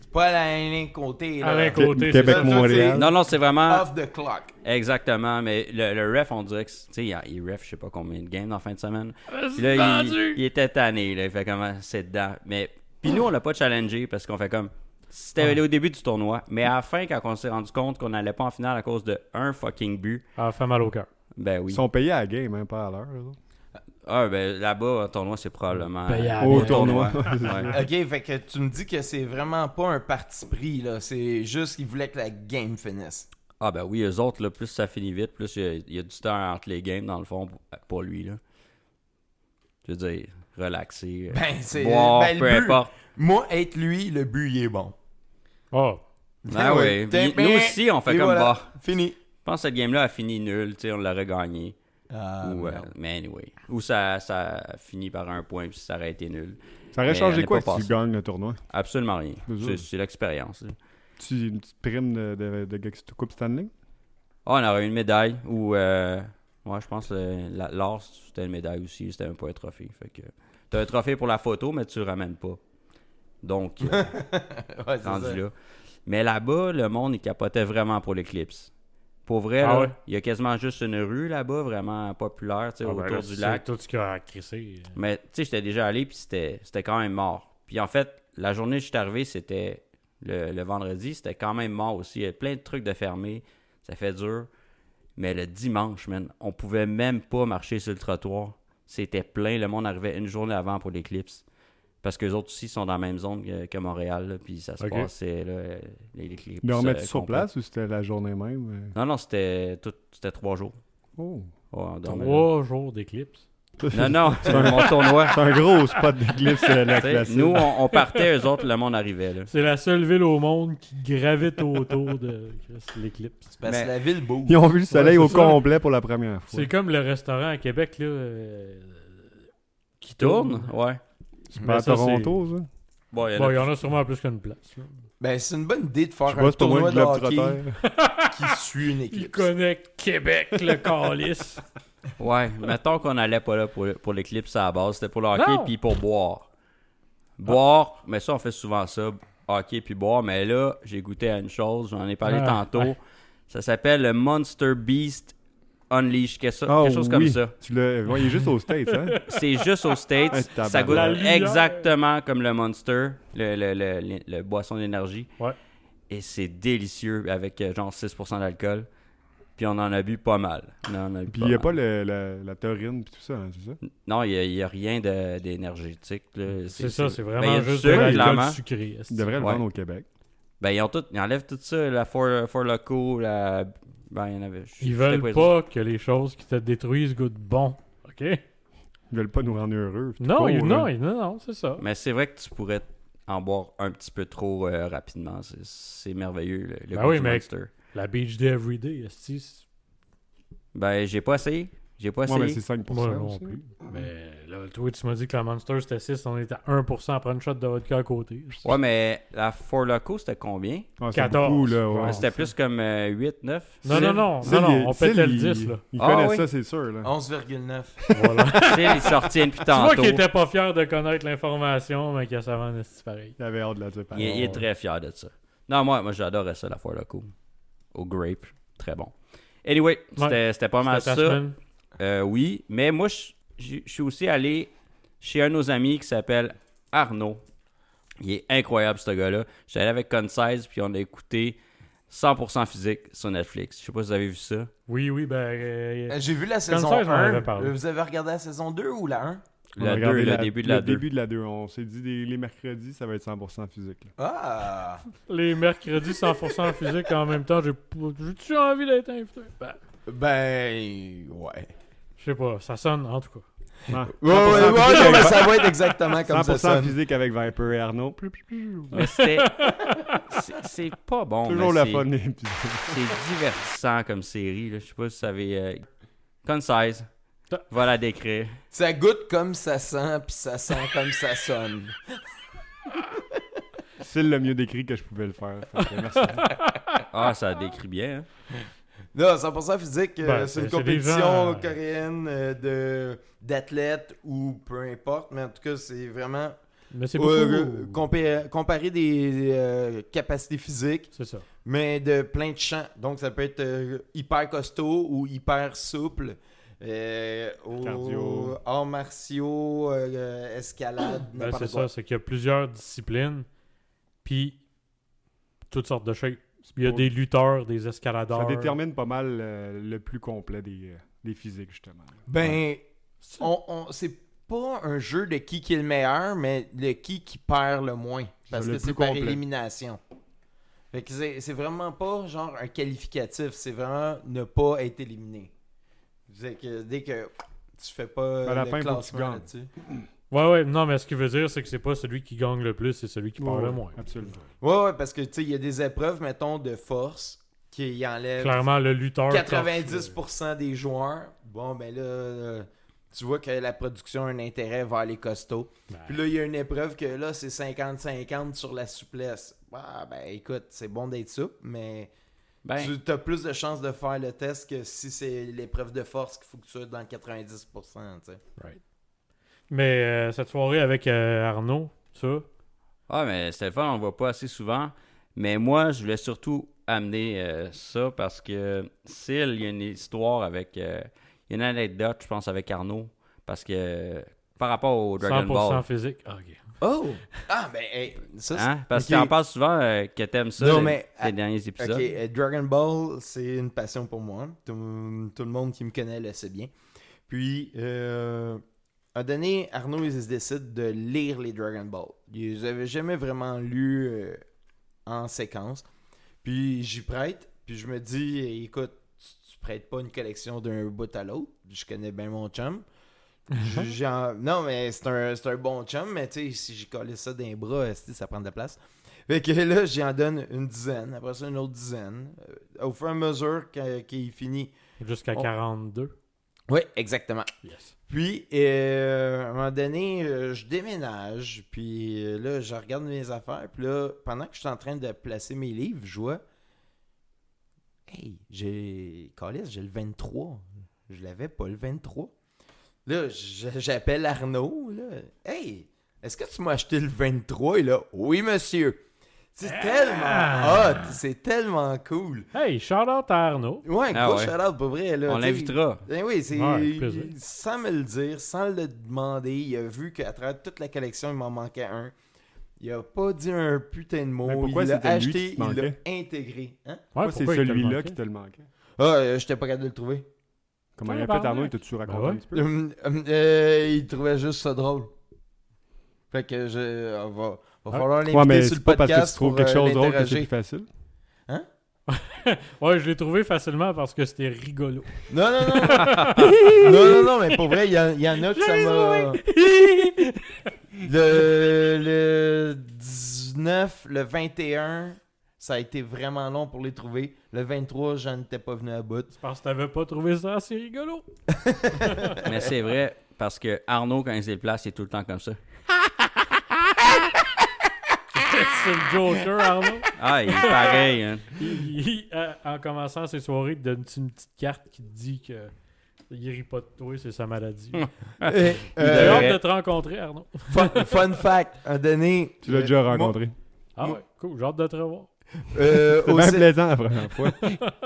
C'est pas à l'un côté. Là. Alain Côté, c'est Québec, ça. Montréal. Non, c'est vraiment... Off the clock. Exactement, mais le ref, on dirait que... Tu sais, il ref, je sais pas combien de games en fin de semaine. Puis là, il était tanné, là. Il fait comme c'est dedans. Mais puis nous, on l'a pas challengé parce qu'on fait comme c'était au début du tournoi, mais à la fin, quand on s'est rendu compte qu'on n'allait pas en finale à cause de un fucking but, Ah, fait mal au cœur. ben oui. Ils sont payés à la game, hein, pas à l'heure. eux autres. Ah ben là-bas, un tournoi, c'est probablement Payé à la Au game. tournoi. Ouais. Ok, fait que tu me dis que c'est vraiment pas un parti pris, là. C'est juste qu'ils voulaient que la game finisse. Ah ben oui, eux autres, là, plus ça finit vite, plus il y a du temps entre les games, dans le fond, pour lui, là. Je veux dire, relaxer, Ben, c'est. boire, ben, le peu but. importe. Moi, être lui, le but, il est bon. Oh, Ah oui, nous aussi, on fait Et comme voilà. bah. Fini. Je pense que cette game-là a fini nul, tu sais, on l'aurait gagné. Ah, Ou, merde. mais anyway. Ou ça finit par un point puis ça aurait été nul. Ça aurait Mais changé on quoi est si pas tu passé. gagnes le tournoi? Absolument rien. C'est sûr. C'est l'expérience. là. Une petite prime de Coupe Stanley? Ah, on aurait eu une médaille ou ouais, je pense que l'or c'était une médaille aussi, c'était même pas un trophée. Fait que t'as un trophée pour la photo, mais tu le ramènes pas. Donc Ouais, c'est rendu ça. là. Mais là-bas, le monde il capotait vraiment pour l'Eclipse. Pour vrai, Ah là, ouais? il y a quasiment juste une rue là-bas, vraiment populaire, tu sais, Ah, ben autour là, du c'est lac. tout ce qu'il a crissé. Mais tu sais, j'étais déjà allé, puis c'était quand même mort. Puis en fait, la journée où je suis arrivé, c'était le vendredi, c'était quand même mort aussi. Il y a plein de trucs de fermés, ça fait dur. Mais le dimanche, man, on pouvait même pas marcher sur le trottoir. C'était plein, le monde arrivait une journée avant pour l'éclipse. Parce qu'eux autres aussi sont dans la même zone que Montréal, là, puis ça se Ok. passait, là, l'éclipse. Ils remettent sur complet. place ou c'était la journée même? Non, c'était 3 jours. Oh. Ouais, on dormait là. 3 jours d'éclipse. Non, c'est mon tournoi. C'est un gros spot d'éclipse, la T'sais, classique. nous, on partait, eux autres, le monde arrivait. Là. C'est la seule ville au monde qui gravite autour de l'éclipse. C'est parce Mais- que la ville bouge. Ils ont vu le soleil Ouais, au c'est ça. complet pour la première fois. C'est comme le restaurant à Québec là, qui Tourne? Ouais. C'est pas à ça, Toronto, ça? Bon, il y en Bon, a il y en a sûrement plus qu'une place. là. Ben, c'est une bonne idée de Je faire sais un pas, c'est pas tournoi moi de le hockey Globetrotter. qui suit une Il éclipse. connaît Québec, le calice. Ouais, mettons qu'on allait pas là pour l'éclipse à la base, c'était pour le hockey Non. puis pour boire. Boire, mais ça on fait souvent ça, hockey puis boire, mais là, j'ai goûté à une chose, j'en ai parlé Ah, tantôt. ouais. Ça s'appelle le Monster Beast Unleashed, quelque Ah, chose comme oui. ça. Il est juste aux States, hein? C'est juste aux States. Ah, Ça goûte La lumière. exactement comme le Monster, le boisson d'énergie. Ouais. Et c'est délicieux avec genre 6% d'alcool. Puis on en a bu pas mal. Puis il n'y a pas la taurine puis tout ça, hein, c'est ça? Non, il y a rien d'énergétique. là. C'est ça, c'est ben, il y vraiment a du juste de sucre, l'alcool clairement. sucré. Ils devraient le Ouais. vendre au Québec. Ben, ils enlèvent tout ça, la Four Loko, la... Ben, il y en avait... Ils veulent pas que les choses qui te détruisent goûtent bon. OK? Ils veulent pas nous rendre heureux. Non, Court, non, là. non, c'est ça. Mais c'est vrai que tu pourrais en boire un petit peu trop rapidement. C'est merveilleux, le Ben goût oui, du mais- Monster. La Beach Day Everyday, esti, Ben, j'ai pas essayé. J'ai pas Ouais, mais essayé. c'est 5%. moi non aussi. plus. Mais là, toi, tu m'as dit que la Monster c'était 6, on était à 1% à prendre une shot de vodka à côté. Ouais, mais la Four Loko, c'était combien? Ah, c'est 14. beaucoup, là. Ouais. Ouais, C'était plus comme 8, 9? Non, Sil, on Sil, pétait le il- 10, là. Il Ah, connaît oui. ça, c'est sûr, là. 11,9. Voilà. Il sortit depuis Tu vois tantôt. qu'il était pas fier de connaître l'information, mais qu'il a ça vend esti pareil. Il avait hâte de la dire Il, pareil. il est très fier de ça. Non, moi j'adorais ça, la Four Loko. Au grape. Très bon. Anyway, c'était pas mal C'était ça. ta semaine. Oui, mais moi, je suis aussi allé chez un de nos amis qui s'appelle Arnaud. Il est incroyable, ce gars-là. J'étais allé avec Concise, puis on a écouté 100% physique sur Netflix. Je sais pas si vous avez vu ça. Oui, ben. J'ai vu la Comme saison ça, je m'en 1. avais parlé. Vous avez regardé la saison 2 ou la 1? On a Le 2, regardé le début de la 2. Le début de la 2. On s'est dit les mercredis, ça va être 100% physique. Là. Ah! Les mercredis 100% physique en même temps, j'ai-tu envie d'être invité? Ben, ouais. Je sais pas, ça sonne en tout cas. Ah, Ouais, 100% ouais, physique non, avec mais ça va être exactement comme ça 100% sonne. physique avec Viper et Arnaud. Mais c'est pas bon. Toujours mais la c'est- fun épisode. C'est divertissant comme série. Là. Je sais pas si vous savez. Concise. Va la décrire. Ça goûte comme ça sent, puis ça sent comme ça sonne. C'est le mieux décrit que je pouvais le faire. Fait que merci. Ah, ça décrit bien. Hein? Non, 100% physique, Ben, c'est une c'est des compétition gens, coréenne d'athlètes ou peu importe, mais en tout cas, c'est vraiment Mais c'est beaucoup. comparer des capacités physiques, C'est ça. mais de plein de champs. Donc, ça peut être hyper costaud ou hyper souple. Cardio. Arts martiaux, escalade, Ben, n'importe c'est quoi. ça, c'est qu'il y a plusieurs disciplines, puis toutes sortes de shapes. Il y a Ouais. des lutteurs, des escaladeurs. Ça détermine pas mal le plus complet des physiques, justement. Ben, c'est pas un jeu de qui est le meilleur, mais le qui perd le moins. Parce C'est le que c'est plus par complet. élimination. Fait que c'est vraiment pas genre un qualificatif, c'est vraiment ne pas être éliminé. C'est que dès que tu fais pas À la le fin, faut que tu classement gagnes. là-dessus. Ouais, non, mais ce qu'il veut dire, c'est que c'est pas celui qui gagne le plus, c'est celui qui perd Ouais, le moins. Absolument. Ouais, parce que tu sais, il y a des épreuves, mettons, de force qui enlèvent Clairement, le lutteur. 90% des joueurs. Bon, ben là, tu vois que la production a un intérêt vers les costauds. Ben, Puis là, il y a une épreuve que là, c'est 50-50 sur la souplesse. Ah, ben écoute, c'est bon d'être souple, mais Ben, tu as plus de chances de faire le test que si c'est l'épreuve de force qu'il faut que tu sois dans le 90%. Tu sais. Mais cette soirée avec Arnaud, ça. ah, mais c'était le fun, on le voit pas assez souvent. Mais moi, je voulais surtout amener ça parce que Syl, il y a une histoire avec. Il y a une anecdote, je pense, avec Arnaud. Parce que par rapport au Dragon 100% Ball. physique. Ah, ok. Oh! Ah, ben, hey, ça, c'est... Hein? Parce Ok. que tu en parles souvent que t'aimes ça, Non, les, mais, les derniers épisodes. Ok, Dragon Ball, c'est une passion pour moi. Tout le monde qui me connaît le sait bien. Puis, à un moment donné, Arnaud, il se décide de lire les Dragon Ball. Il les avait jamais vraiment lus en séquence. Puis, j'y prête. Puis, je me dis, écoute, tu prêtes pas une collection d'un bout à l'autre. Je connais bien mon chum. Non, mais c'est un bon chum, mais tu sais, si j'ai collé ça d'un bras, ça prend de la place. Fait que là, j'en donne une dizaine, après ça une autre dizaine. Au fur et à mesure qu'il finit. Jusqu'à Oh. 42. Oui, exactement. Yes. Puis, à un moment donné, je déménage, puis là, je regarde mes affaires, puis là, pendant que je suis en train de placer mes livres, je vois, hey, j'ai le 23. Je l'avais pas le 23. Là, j'appelle Arnaud, là. Hey, est-ce que tu m'as acheté le 23? Et là, oui, monsieur. C'est tellement hot, c'est tellement cool. Hey, shout-out à Arnaud. Ouais, Ah gros ouais. shout-out, pour vrai. Là, On t'sais. l'invitera. Oui, c'est Ouais, avec plaisir. sans me le dire, sans le demander, il a vu qu'à travers toute la collection, il m'en manquait un. Il a pas dit un putain de mot. Mais pourquoi il l'a c'était lui acheté, qui te il l'a manquait? intégré. Hein? Ouais, Pourquoi c'est pourquoi il te le celui-là manquait? qui te le manquait? J'étais pas capable de le trouver. Comment Ouais, il a fait, pardon. Arnaud? Il t'a-tu raconté ouais. un petit peu? Il trouvait juste ça drôle. Fait que va falloir Ouais, l'inviter mais sur le c'est pas parce que tu podcast trouves pour quelque chose drôle que c'est l'interroger. plus facile. Ouais, je l'ai trouvé facilement parce que c'était rigolo. Non, non, mais pour vrai, il y en a que ça m'a... Le 19, le 21, ça a été vraiment long pour les trouver. Le 23, j'en étais pas venu à bout. Parce que t'avais pas trouvé ça assez rigolo. Mais c'est vrai, parce que Arnaud, quand il se déplace, il est tout le temps comme ça. C'est le Joker, Arnaud. Ah, il est pareil. Hein. En commençant ses soirées, il te donne une petite carte qui te dit que il rit pas de toi, c'est sa maladie. Et, J'ai devrait. hâte de te rencontrer, Arnaud. fun fact, un donné... Tu l'as déjà rencontré. Ah ouais, cool, j'ai hâte de te revoir. C'est au, bien cé- plaisant la première fois.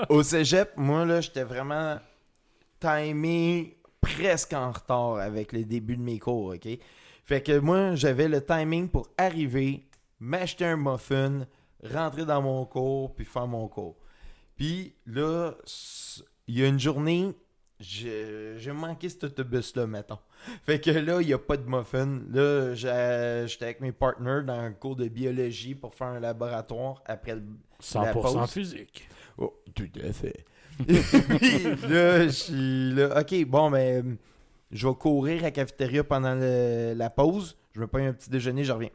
au cégep, moi, là, j'étais vraiment timé presque en retard avec le début de mes cours, OK? Fait que moi, j'avais le timing pour arriver, m'acheter un muffin, rentrer dans mon cours, puis faire mon cours. Puis là, il y a une journée, j'ai manqué cet autobus-là, mettons. Fait que là, il n'y a pas de muffin. Là, j'étais avec mes partners dans un cours de biologie pour faire un laboratoire après la 100% pause. physique. Oh, tout à fait. Puis là, je suis là. OK, bon, ben, je vais courir à la cafétéria pendant la pause. Je me prends un petit déjeuner, je reviens.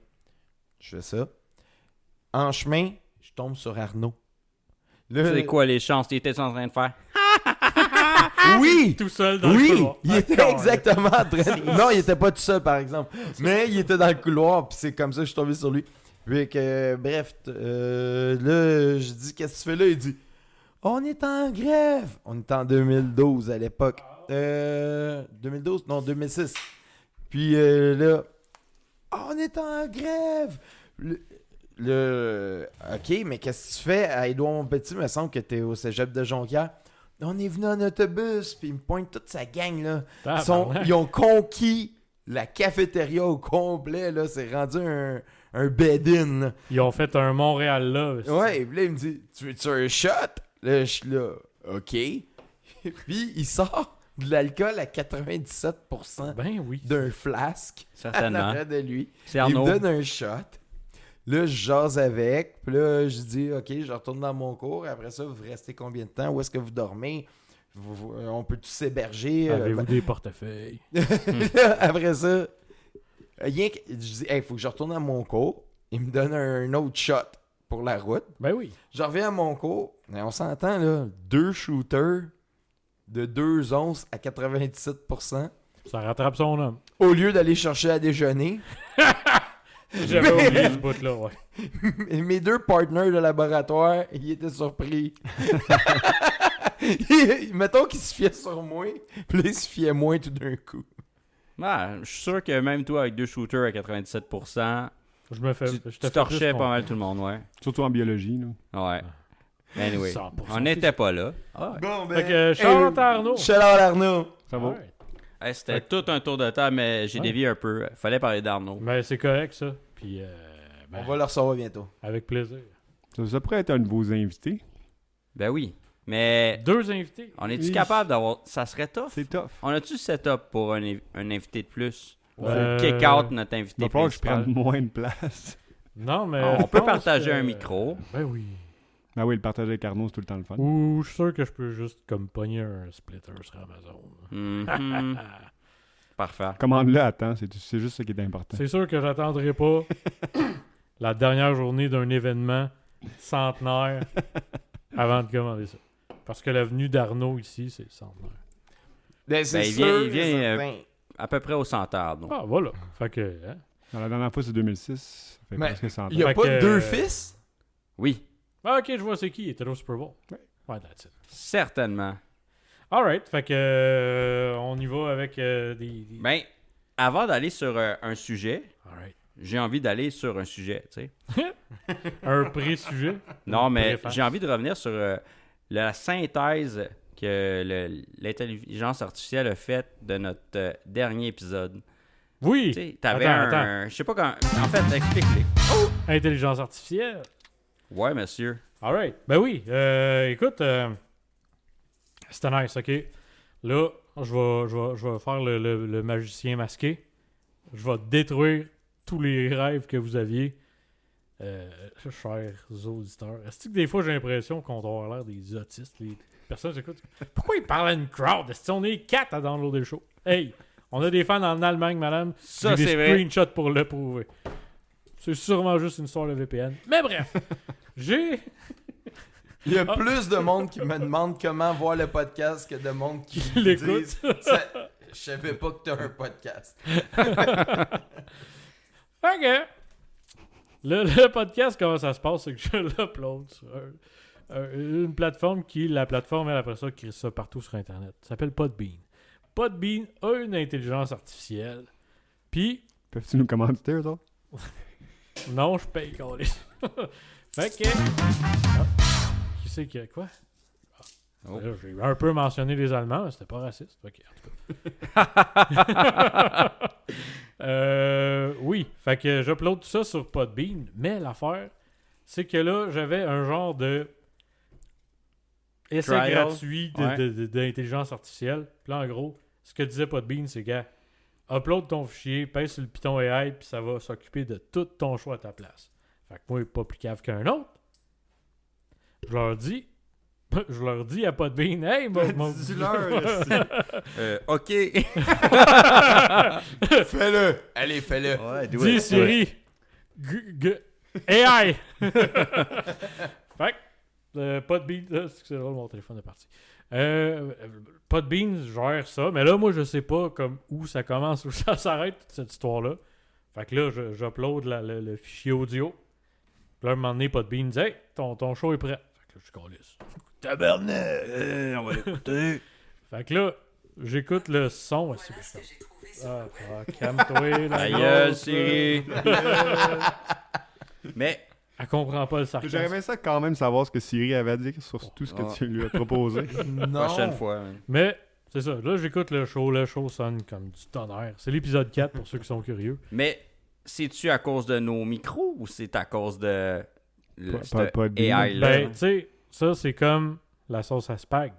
Je fais ça. En chemin, je tombe sur Arnaud. Là, C'est quoi les chances qu'il était en train de faire? Oui! Tout seul dans le Oui! couloir. Il était D'accord. exactement en train de... Non, il était pas tout seul, par exemple. Mais il était dans le couloir, puis c'est comme ça que je suis tombé sur lui. Puis que, bref, là, je dis, qu'est-ce que tu fais là? Il dit, on est en grève. On est en 2012 à l'époque. 2012? Non, 2006. Puis là, on est en grève. OK, mais qu'est-ce que tu fais à Édouard-Montpetit? Il me semble que t'es au cégep de Jonquière. On est venu en autobus, puis il me pointe toute sa gang, là. Tabarnak. Ils ont conquis la cafétéria au complet, là. C'est rendu un bed-in, là. Ils ont fait un Montréal là. Ouais, puis là, il me dit, tu veux-tu un shot? Là, je suis là, OK. Puis il sort de l'alcool à 97% Ben oui. d'un flasque en Certainement. arrière de lui. C'est Il me Arnaud. donne un shot. Là, je jase avec. Puis là, je dis, OK, je retourne dans mon cours. Après ça, vous restez combien de temps? Où est-ce que vous dormez? On peut tous s'héberger? Avez-vous des portefeuilles? Après ça, rien que, je dis, il faut que je retourne à mon cours. Il me donne un autre shot pour la route. Ben oui. Je reviens à mon cours. Mais on s'entend, là, 2 shooters de 2 onces à 97%. Ça rattrape son homme. Au lieu d'aller chercher à déjeuner, J'avais oublié ce bout-là, ouais. mes 2 partners de laboratoire, ils étaient surpris. Mettons qu'ils se fiaient sur moi, puis là, ils se fiaient moins tout d'un coup. Ah, je suis sûr que même toi, avec 2 shooters à 97%, Je me fais. tu je te fais torchais plus pas mal tout le monde, ouais. Surtout en biologie. Là. Ouais. Anyway, 100% on n'était pas là. Bon, Fait que, Charles Arnaud. Shout out Arnaud. Ça va? Ouais. Hey, c'était tout un tour de table, mais j'ai Ouais. dévié un peu. Fallait parler d'Arnaud. Ben, c'est correct, ça. Puis, ben, On va le recevoir bientôt. avec plaisir. Ça pourrait être un de vos invités. Ben oui. Mais 2 invités. on est-tu Oui. capable d'avoir. Ça serait tough? C'est tough. On a-tu setup pour un invité de plus? Faut Euh, kick out notre Il invité va falloir que je principal. prenne moins de place. Non, mais. On je peut pense partager que- un micro. Ben oui. Ah oui, le partage avec Arnaud, c'est tout le temps le fun. Ou je suis sûr que je peux juste comme pogner un splitter sur Amazon. Mhm. Parfait. Commande-le à temps, c'est juste ce qui est important. C'est sûr que j'attendrai pas la dernière journée d'un événement centenaire avant de commander ça. Parce que l'avenue d'Arnaud ici, c'est centenaire. Ben, c'est Ben, sûr, il vient, certain. À peu près au centre, donc. Ah, voilà. Fait que, hein. Non, la dernière fois, c'est 2006. Ça fait Mais presque 100 ans. Il n'y a Fait pas que- 2 fils? Oui, Ah, ok, je vois c'est qui. Il était au Super Bowl. Ouais, that's it. certainement. Alright, fait que on y va avec des... Ben, avant d'aller sur un sujet, Alright. j'ai envie d'aller sur un sujet, tu sais. Un pré-sujet. Non, mais Préface. j'ai envie de revenir sur la synthèse que l'intelligence artificielle a faite de notre dernier épisode. Oui. Tu sais, t'avais Attends. je sais pas quand... En fait, explique-les. Intelligence artificielle. Ouais, monsieur. Alright. Ben oui. Écoute, c'était nice, ok? Là, je vais faire le magicien masqué. Je vais détruire tous les rêves que vous aviez. Chers auditeurs. Est-ce que des fois j'ai l'impression qu'on doit avoir l'air des autistes? Les personnes qui écoutent. Pourquoi ils parlent à une crowd? Est-ce qu'on est 4 à downloader le show? Hey! On a des fans en Allemagne, madame. Ça, J'ai des c'est vrai. screenshots pour le prouver. C'est sûrement juste une histoire de VPN. Mais bref, j'ai... Il y a plus de monde qui me demande comment voir le podcast que de monde qui l'écoute. disent je savais pas que t'as un podcast. OK. Le podcast, comment ça se passe, c'est que je l'upload sur une plateforme la plateforme, elle, après ça, crée ça partout sur Internet. Ça s'appelle Podbean. Podbean a une intelligence artificielle. Puis, Peuvent-tu nous commanditer, eux autres? non, je paye, câlisse. Fait que... Ah. Qui c'est qui a quoi? Oh. Là, j'ai un peu mentionné les Allemands, mais c'était pas raciste. Ok, en tout cas. Oui, fait que j'upload tout ça sur Podbean, mais l'affaire, c'est que là, j'avais un genre de essai Trial. gratuit Ouais. d'intelligence artificielle. Puis là, en gros, ce que disait Podbean, c'est que upload ton fichier, pèse sur le Python AI, puis ça va s'occuper de tout ton choix à ta place. Fait que moi, pas plus cave qu'un autre. Je leur dis à Podbean, hey, OK. Fais-le! Allez, fais-le! Ouais, dis Siri, AI. Fait que, Podbean, c'est drôle, mon téléphone est parti. Podbean gère ça, mais là, moi, je sais pas comme où ça commence, où ça s'arrête, toute cette histoire-là. Fait que là, j'upload le fichier audio. Puis là, un moment donné, Podbean dit, hey, ton show est prêt. Fait que là, je calisse. Tabarnak! On va l'écouter. Fait que là, j'écoute le son. Calme-toi, Ta la gueule, grosse, Siri. Mais, Elle comprend pas le J'aurais sarcasme. aimé ça quand même savoir ce que Siri avait à dire sur tout ce que Ah. tu lui as proposé. Non! prochaine fois. hein. Mais, c'est ça. Là, j'écoute le show. Le show sonne comme du tonnerre. C'est l'épisode 4 pour ceux qui sont curieux. Mais, c'est-tu à cause de nos micros ou c'est à cause de Pas de AI-là? Ben, tu sais, ça, c'est comme la sauce à spag.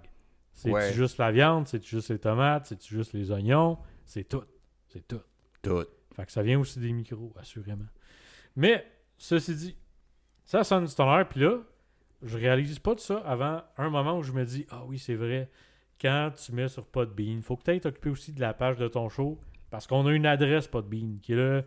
C'est Ouais. juste la viande, c'est juste les tomates, c'est juste les oignons, c'est tout. C'est tout. Tout. Fait que ça vient aussi des micros, assurément. Mais, ceci dit, ça sonne du tonnerre, puis là, je réalise pas de ça avant un moment où je me dis, ah oui, c'est vrai, quand tu mets sur Podbean, faut que tu aies occupé aussi de la page de ton show, parce qu'on a une adresse Podbean, qui est là,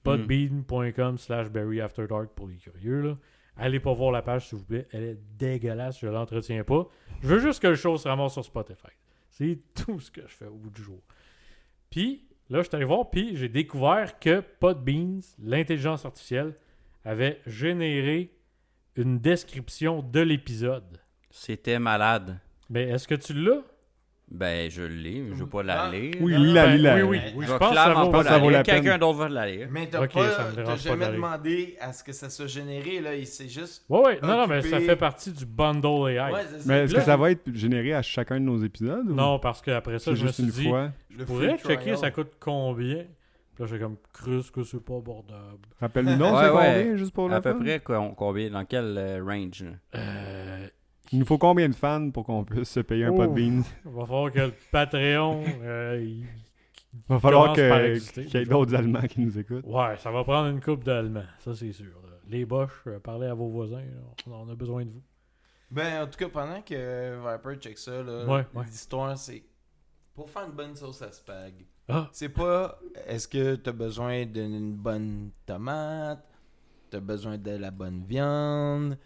podbean.com/BarryAfterDark pour les curieux, là. Allez pas voir la page, s'il vous plaît. Elle est dégueulasse, je l'entretiens pas. Je veux juste que le show se ramasse sur Spotify. C'est tout ce que je fais au bout du jour. Puis, là, je suis allé voir, puis j'ai découvert que Podbean, l'intelligence artificielle, avait généré une description de l'épisode. C'était malade. Mais est-ce que tu l'as? Ben, je l'ai, je vais pas la Ah. lire. Oui, là. lis-la, Ben, lis-la. oui, Je je vais pense que ça clairement vaut, pas ça la vaut lire. la peine. Quelqu'un d'autre va la lire. Mais t'as Ok, ça me dérange pas jamais d'aller. demandé à ce que ça soit généré, là. Il s'est juste. Ouais, non, mais ça Occupé. fait partie du bundle AI. Ouais, c'est ça. Mais est-ce Là- que ça va être généré à chacun de nos épisodes? Ou Non, parce qu'après ça, c'est je me juste suis une dit, fois? je Le pourrais free checker trial. ça coûte combien. Puis là, j'ai comme cru que c'est pas abordable. Rappelle-nous non, Ouais, c'est ouais. combien, juste pour À le peu fun? près combien, dans quel range? Là? Il nous faut combien de fans pour qu'on puisse se payer un Oh. Podbean? Il va falloir que le Patreon... Il va falloir commence par qu'il exister, y ait déjà. d'autres Allemands qui nous écoutent. Ouais, ça va prendre une coupe d'Allemands, ça c'est sûr. là. Les Bosch, parlez à vos voisins, là. On a besoin de vous. Ben, en tout cas, pendant que Viper check ça, là, Ouais. l'histoire, c'est pour faire une bonne sauce à spag. Ah, C'est pas est-ce que t'as besoin d'une bonne tomate, t'as besoin de la bonne viande.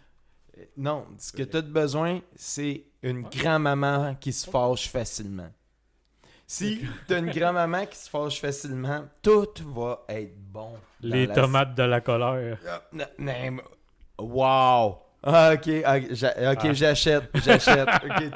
Non, ce que t'as de besoin, c'est une grand-maman qui se fâche facilement. Si t'as une grand-maman qui se fâche facilement, tout va être bon. dans les la- tomates de la colère. Wow! Ah, ok, j'achète. Ok,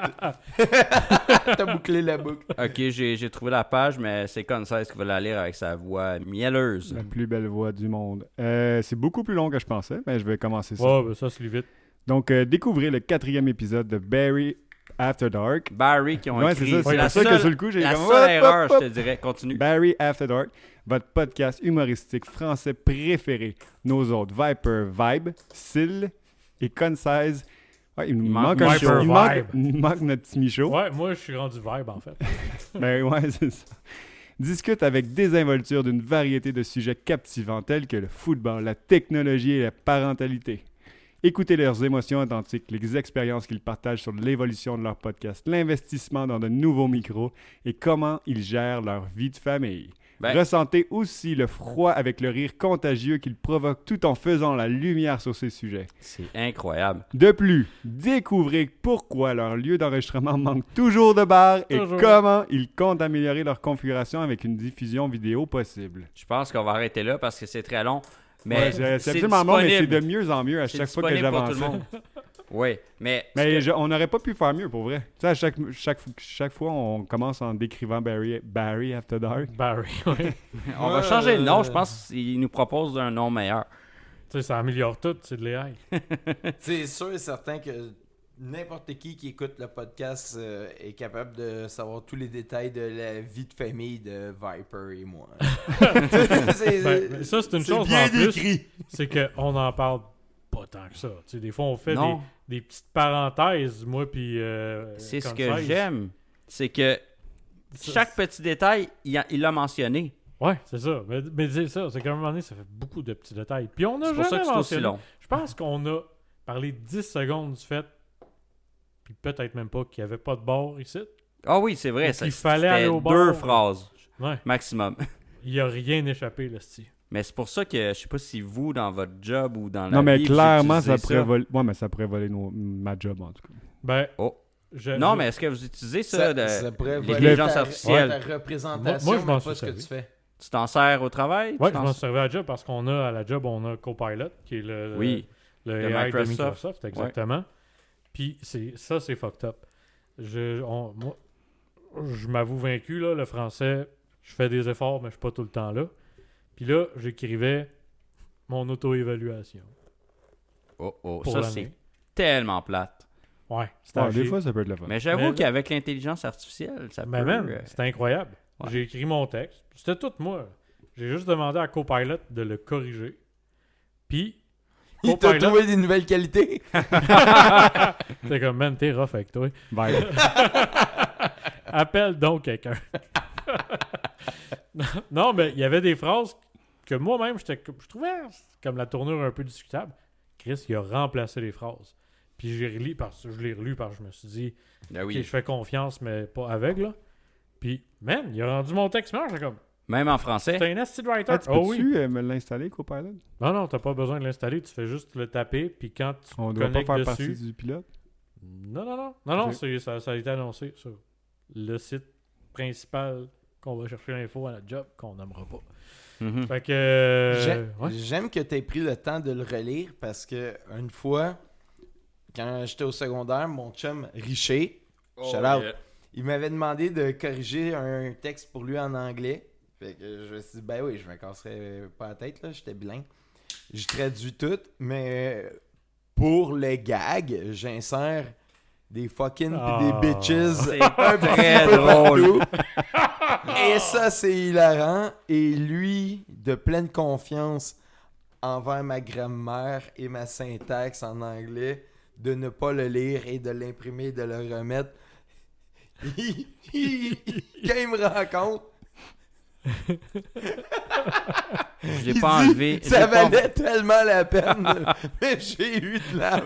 t'as bouclé la boucle. Ok, j'ai trouvé la page, mais c'est Concise qui va la lire avec sa voix mielleuse. La plus belle voix du monde. C'est beaucoup plus long que je pensais, mais je vais commencer ça. Ouais, ben ça se lit vite. Donc, découvrez le 4e épisode de Barry After Dark. Barry qui ont Ouais, écrit. c'est ça. C'est la pour ça que seule- sur le coup, j'ai La comme... seule hop, erreur, hop, je te dirais. Continue. Barry After Dark, votre podcast humoristique français préféré. Nos autres, Viper Vibe, Syl et Concise. Ouais, il nous manque un Viper show. Vibe. Il nous manque notre petit Michaud. Ouais, moi, je suis rendu vibe, en fait. Ben ouais, c'est ça. Discute avec désinvolture d'une variété de sujets captivants tels que le football, la technologie et la parentalité. Écoutez leurs émotions authentiques, les expériences qu'ils partagent sur l'évolution de leur podcast, l'investissement dans de nouveaux micros et comment ils gèrent leur vie de famille. Ben- Ressentez aussi le froid avec le rire contagieux qu'ils provoquent tout en faisant la lumière sur ces sujets. C'est incroyable. De plus, découvrez pourquoi leur lieu d'enregistrement manque toujours de bar et Toujours. comment ils comptent améliorer leur configuration avec une diffusion vidéo possible. Je pense qu'on va arrêter là parce que c'est très long. Mais Ouais, c'est absolument bon, mais c'est disponible. de mieux en mieux à C'est chaque fois que disponible pour tout j'avance. le monde. Oui, mais... Mais on n'aurait pas pu faire mieux, pour vrai. Tu sais, chaque fois, on commence en décrivant Barry After Dark. Barry, ouais. On va changer de nom. Je pense qu'il nous propose un nom meilleur. Tu sais, ça améliore tout, c'est de l'AI. C'est sûr et certain que n'importe qui écoute le podcast est capable de savoir tous les détails de la vie de famille de Viper et moi. Ben, ça, c'est une chose bien en plus. décrit. C'est qu'on n'en parle pas tant que ça. Tu sais, des fois, on fait Non. des petites parenthèses, moi, puis. C'est ce Concise. que j'aime. C'est que Ça, chaque petit détail, il l'a mentionné. Ouais, c'est ça. Mais c'est ça, c'est qu'à un moment donné, ça fait beaucoup de petits détails. Puis on a C'est pour ça jamais que c'est aussi mentionné. long. Je pense qu'on a parlé 10 secondes du fait, puis peut-être même pas, qu'il n'y avait pas de bar ici. Ah oui, c'est vrai. Donc, il fallait c'était aller au bar. 2 phrases Ouais. maximum. Il n'y a rien échappé, là, c'ti. Mais c'est pour ça que je sais pas si vous, dans votre job ou dans la Non, mais vie, vous clairement, ça utilisez pourrait voler. Ouais, mais ça pourrait voler ma job, en tout cas. Ben, Oh. je- Non, je- mais est-ce que vous utilisez ça? Ça pourrait voler l'intelligence ta- artificielle. ta représentation, Moi, je m'en mais suis pas ce que servi. tu fais. Tu t'en sers au travail? Ouais, Tu je t'en- m'en suis servi à la job parce qu'on a à la job, on a Copilot, qui est Oui. le De AI de Microsoft. Microsoft, exactement. Puis ça, c'est fucked up. Moi, je m'avoue vaincu, là, le français, je fais des efforts, mais je suis pas tout le temps là. Puis là, j'écrivais mon auto-évaluation Oh, oh, pour ça l'année. c'est tellement plate. Ouais, c'était à Ouais, des chier. fois, ça peut être le fun. Mais j'avoue Mais- qu'avec l'intelligence artificielle, ça Mais peut... man, c'était incroyable. Ouais. J'ai écrit mon texte. C'était tout moi. J'ai juste demandé à Copilot de le corriger. Puis, Il t'a Copilot, trouvé des nouvelles qualités. t'es comme, man, t'es rough avec toi. Bye. Appelle donc quelqu'un. Non, mais il y avait des phrases que moi-même, je trouvais comme la tournure un peu discutable. Chris, il a remplacé les phrases. Puis je l'ai relu parce que je me suis dit, Ben ok, oui. je fais confiance, mais pas aveugle. Là. Puis, man, il a rendu mon texte meilleur. J'étais comme, Même en français. t'es un asti de writer. Ah, tu Oh peux-tu oui. me l'installer, Copilot? Non, t'as pas besoin de l'installer. Tu fais juste le taper. Puis quand tu On doit pas connectes faire dessus. partie du pilote? Non, Ok. ça a été annoncé sur le site principal qu'on va chercher l'info à la job, qu'on nommera pas. Mhm. Fait que. Ouais. J'aime que tu aies pris le temps de le relire parce que une fois, quand j'étais au secondaire, mon chum Richer, shout out, il m'avait demandé de corriger un texte pour lui en anglais. Fait que je me suis dit, ben oui, je me casserais pas la tête, là, j'étais bilingue. Je traduis tout, mais pour le gag, j'insère des fucking pis Ah. des bitches C'est un petit très peu drôle. partout. Et ça, c'est hilarant. Et lui, de pleine confiance envers ma grammaire et ma syntaxe en anglais, de ne pas le lire et de l'imprimer et de le remettre. Quand il me rencontre, Je l'ai il pas dit, enlevé. Je ça l'ai pas- valait tellement la peine, mais j'ai eu de la...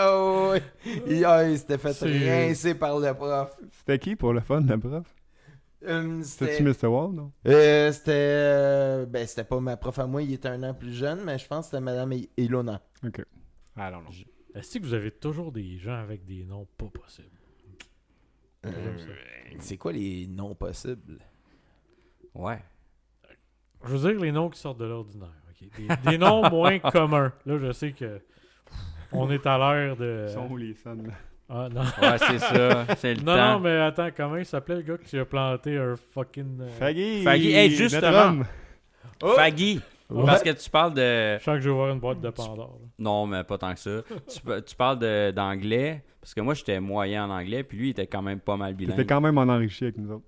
Oh, oui. Il s'était fait C'est- rincer par le prof. C'était qui pour le fun, le prof? C'était-tu Mr. Wall, non? C'était pas ma prof à moi, il était un an plus jeune, mais je pense que c'était Madame Ilona. Ok. Ah non, non. Est-ce que vous avez toujours des gens avec des noms pas possibles? J'aime ça. C'est quoi les noms possibles? Ouais. Je veux dire les noms qui sortent de l'ordinaire, ok? OK. Des noms moins communs. Là, je sais que on est à l'ère de... Ils sont où les scènes, là? Ah, non. Ouais, c'est ça. C'est le Non, temps. non, mais attends, comment il s'appelait le gars qui a planté un fucking... Faggy! Faggy, hey, justement. notre homme. Oh! Faggy. Ouais. Parce que tu parles de... Je sens que je vais voir une boîte de Pandore. là. Non, mais pas tant que ça. Tu parles d'anglais. Parce que moi, j'étais moyen en anglais. Puis lui, il était quand même pas mal bilingue. T'étais quand même en enrichi avec nous autres.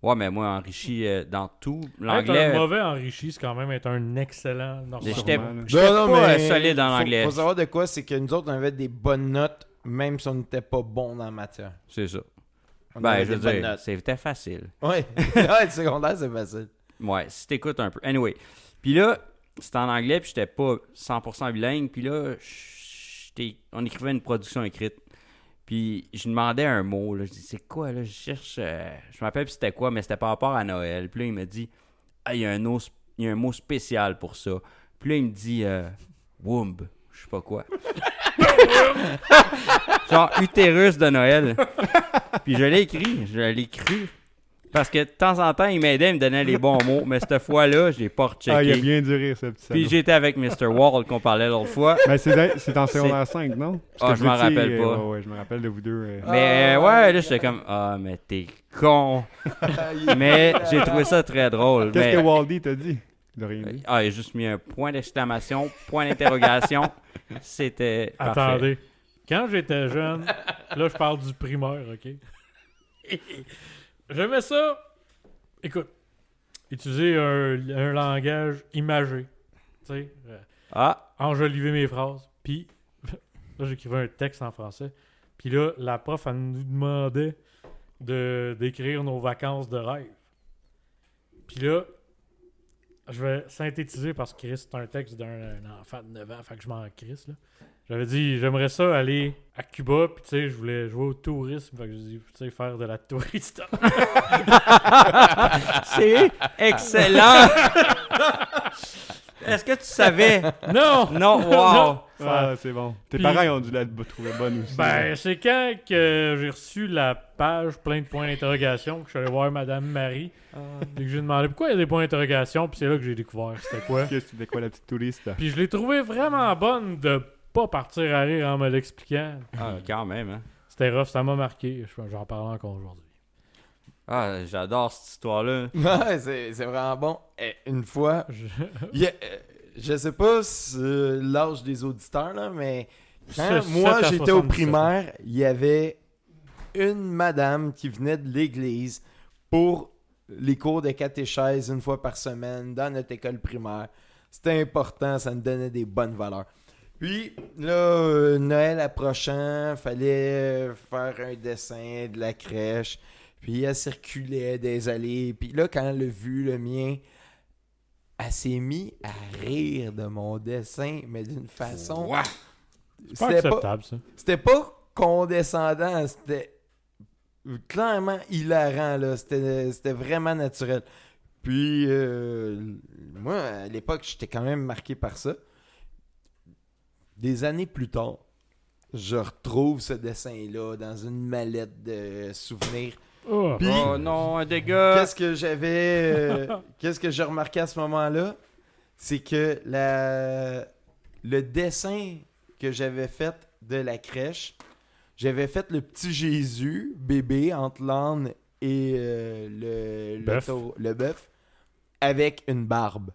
Ouais, mais moi, enrichi dans tout. Être L'anglais... un mauvais enrichi, c'est quand même être un excellent Mais normal. j'étais Sûrement, là. j'étais Non, pas mais solide en anglais. Faut savoir de quoi, c'est que nous autres, on avait des bonnes notes, même si on n'était pas bons dans la matière. C'est ça. On Ben, avait je veux des bonnes dire, notes. c'était facile. Ouais, ouais, le secondaire, c'est facile. Ouais, si t'écoutes un peu. Anyway. Puis là, c'était en anglais, puis j'étais pas 100% bilingue. Puis là, on écrivait une production écrite. Puis je demandais un mot. Là. Je dis, c'est quoi, là? Je cherche... je me rappelle plus c'était quoi, mais c'était par rapport à Noël. Puis là, il me dit, ah, il y a un mot spécial pour ça. Puis là, il me dit, womb. Je sais pas quoi. Genre, utérus de Noël. Puis je l'ai cru. Parce que de temps en temps, il m'aidait, il me donnait les bons mots. Mais cette fois-là, je l'ai pas rechecké. Ah, il a bien dû rire, ce petit Puis salaud. j'étais avec Mr. Wall qu'on parlait l'autre fois. Ben, c'est en secondaire 5, non? Ah, je m'en Parce que vous rappelle étiez, pas. Ouais, je me rappelle de vous deux. Mais ouais, là, j'étais comme, ah, mais t'es con. Mais j'ai trouvé ça très drôle. Qu'est-ce Mais- que Waldy t'a dit? Il a rien dit. Ah, il a juste mis un point d'exclamation, point d'interrogation. C'était parfait. Attendez. Quand j'étais jeune, là, je parle du primaire, OK? J'aimais ça. Écoute, utiliser un langage imagé. Tu sais, Ah, enjoliver mes phrases. Puis, là, j'écrivais un texte en français. Puis là, la prof, elle nous demandait d'écrire nos vacances de rêve. Puis là, je vais synthétiser parce que Chris, c'est un texte d'un enfant de 9 ans, fait que je m'en crisse, là. J'avais dit, j'aimerais ça aller à Cuba, puis tu sais, je voulais jouer au tourisme, fait que j'ai dit, tu sais, faire de la touriste. c'est excellent. Est-ce que tu savais? Non! Non, wow. Ah, c'est bon. Tes Puis- parents ils ont dû la trouver bonne aussi. Ben, c'est quand que j'ai reçu la page plein de points d'interrogation, que je suis allé voir Madame Marie, puis que j'ai demandé pourquoi il y a des points d'interrogation, puis c'est là que j'ai découvert c'était quoi. Qu'est-ce que c'était quoi la petite touriste? Puis je l'ai trouvé vraiment bonne de pas partir à rire en me l'expliquant. Ah, quand même, hein. C'était rough, ça m'a marqué. J'en parle encore aujourd'hui. Ah, j'adore cette histoire-là. Ouais, c'est vraiment bon. Une fois, je sais pas l'âge des auditeurs, là, mais quand moi j'étais au primaire, il y avait une madame qui venait de l'église pour les cours de catéchèse une fois par semaine dans notre école primaire. C'était important, ça nous donnait des bonnes valeurs. Puis là, Noël approchant, fallait faire un dessin de la crèche. Puis elle circulait des allées. Puis là, quand elle a vu le mien, elle s'est mise à rire de mon dessin, mais d'une façon... Wow. C'est pas acceptable, ça. C'était pas condescendant, c'était clairement hilarant, là. C'était vraiment naturel. Puis, moi, à l'époque, j'étais quand même marqué par ça. Des années plus tard, je retrouve ce dessin-là dans une mallette de souvenirs. Oh. Puis, Oh non, un dégât. qu'est-ce que j'ai remarqué à ce moment-là? C'est que le dessin que j'avais fait de la crèche, j'avais fait le petit Jésus, bébé, entre l'âne et le bœuf, avec une barbe.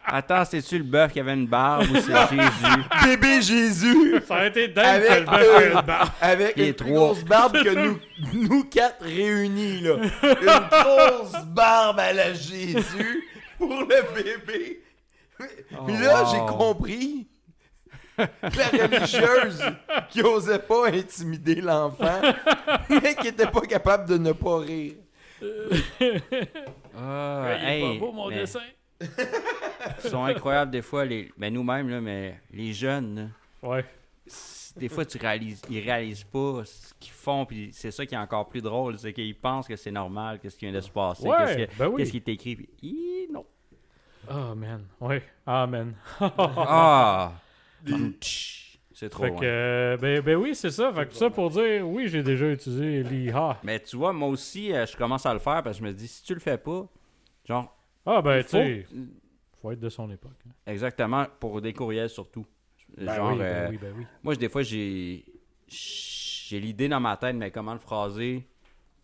Attends, c'est-tu le bœuf qui avait une barbe ou c'est Jésus? Bébé Jésus! Ça aurait été dingue Avec, que le bœuf ait une barbe. avec Les une plus trois. grosse barbe que nous quatre réunis, là. Une grosse barbe à la Jésus pour le bébé. Puis là, wow. j'ai compris que la religieuse qui osait pas intimider l'enfant, mais qui était pas capable de ne pas rire. Ah, Ouais, il est hey, pas beau, mon mais dessin. Ils sont incroyables des fois, nous-mêmes, là, mais les jeunes, là, Ouais. des fois, ils réalisent pas ce qu'ils font, puis c'est ça qui est encore plus drôle, c'est qu'ils pensent que c'est normal, qu'est-ce qui vient de se passer, Ouais, ben oui. qu'est-ce qui est écrit, puis non. Oh, man. Ouais. Amen. Ah! C'est trop Fait loin. que, ben oui, c'est ça. Fait que ça pour dire, oui, j'ai déjà utilisé l'IA. Mais tu vois, moi aussi, je commence à le faire parce que je me dis, si tu le fais pas, genre, Ah, ben, Il tu sais, faut être de son époque. Hein. Exactement, pour des courriels surtout. Ben Genre, oui, ben oui, ben oui. moi, des fois, j'ai l'idée dans ma tête, mais comment le phraser.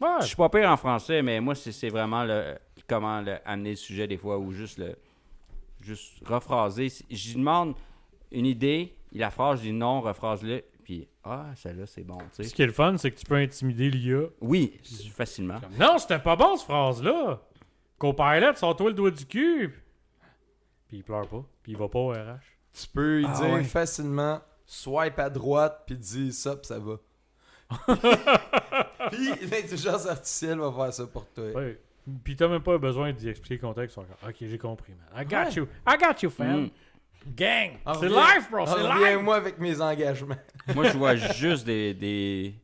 Ouais, Je suis pas pire en français, mais moi, c'est vraiment comment amener le sujet des fois, ou juste rephraser. Je lui demande une idée, il la phrase, je dis non, rephrase-le, puis celle-là, c'est bon, tu ce sais. qui est le fun, c'est que tu peux intimider l'IA. Oui, facilement. Comme, non, c'était pas bon, cette phrase-là. Copilot, sors-toi le doigt du cul. Puis il pleure pas. Puis il va pas au RH. Tu peux lui Ah dire ouais. facilement swipe à droite, puis dis ça, puis ça va. Puis l'intelligence artificielle va faire ça pour toi. Ouais. Puis t'as même pas besoin d'y expliquer le contexte. Encore. Ok, j'ai compris, man. I got Ouais. you. I got you, fam. Mm. Gang. En C'est reviens- live, bro. C'est live. Reviens-moi avec mes engagements. Moi, je vois juste des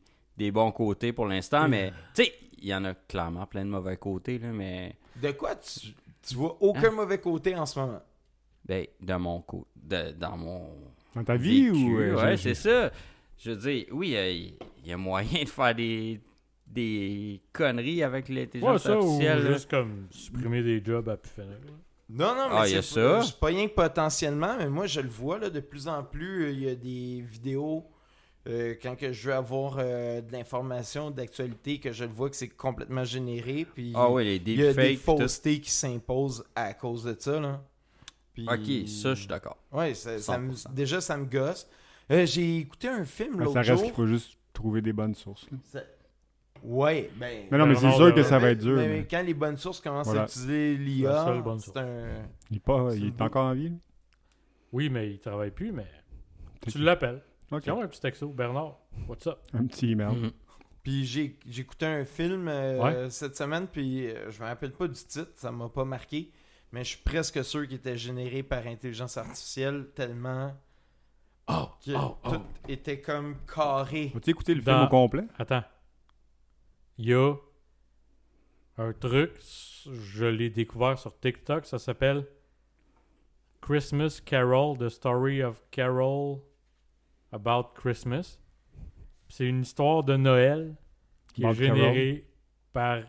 bons côtés pour l'instant, mais tu sais, il y en a clairement plein de mauvais côtés, là, mais De quoi tu vois aucun mauvais côté en ce moment? ben, dans mon dans mon Dans ta vie vécu, ou... ouais, c'est ça. Je veux dire, oui, il y a moyen de faire des conneries avec Ouais, l'intelligence ça, ou artificielle. là. juste comme supprimer des jobs à pu finir. là. Non, non, mais Ah, il y a c'est ça. c'est pas rien que potentiellement, mais moi je le vois là, de plus en plus. Il y a des vidéos quand que je veux avoir de l'information, d'actualité, que je le vois que c'est complètement généré. Puis Ah oui, les il y a des deepfakes. tout. faussetés qui s'imposent à cause de ça. Là. Puis- Ok, ça, je suis d'accord. Ouais, ça me- 100%. déjà ça me gosse. J'ai écouté un film Ben, l'autre ça reste qu'il jour. faut juste trouver des bonnes sources. là. Ouais, ben. Mais non, mais non, c'est non, sûr que mais- ça va être dur. Mais mais quand les bonnes sources commencent Voilà. à utiliser La l'IA, seule bonne c'est source. un. il est encore en vie. là? Oui, mais il travaille plus, mais tu Ok. l'appelles. Ok. Tiens, un petit texto. Bernard, what's up? Un petit email. Mhm. Puis j'ai écouté un film Ouais. cette semaine, puis je me rappelle pas du titre, ça m'a pas marqué, mais je suis presque sûr qu'il était généré par intelligence artificielle tellement que tout était comme carré. Vas-tu écouter le film Dans- au complet? Attends. Il y a un truc, je l'ai découvert sur TikTok, ça s'appelle Christmas Carol, The Story of Carol About Christmas. C'est une histoire de Noël qui est About générée par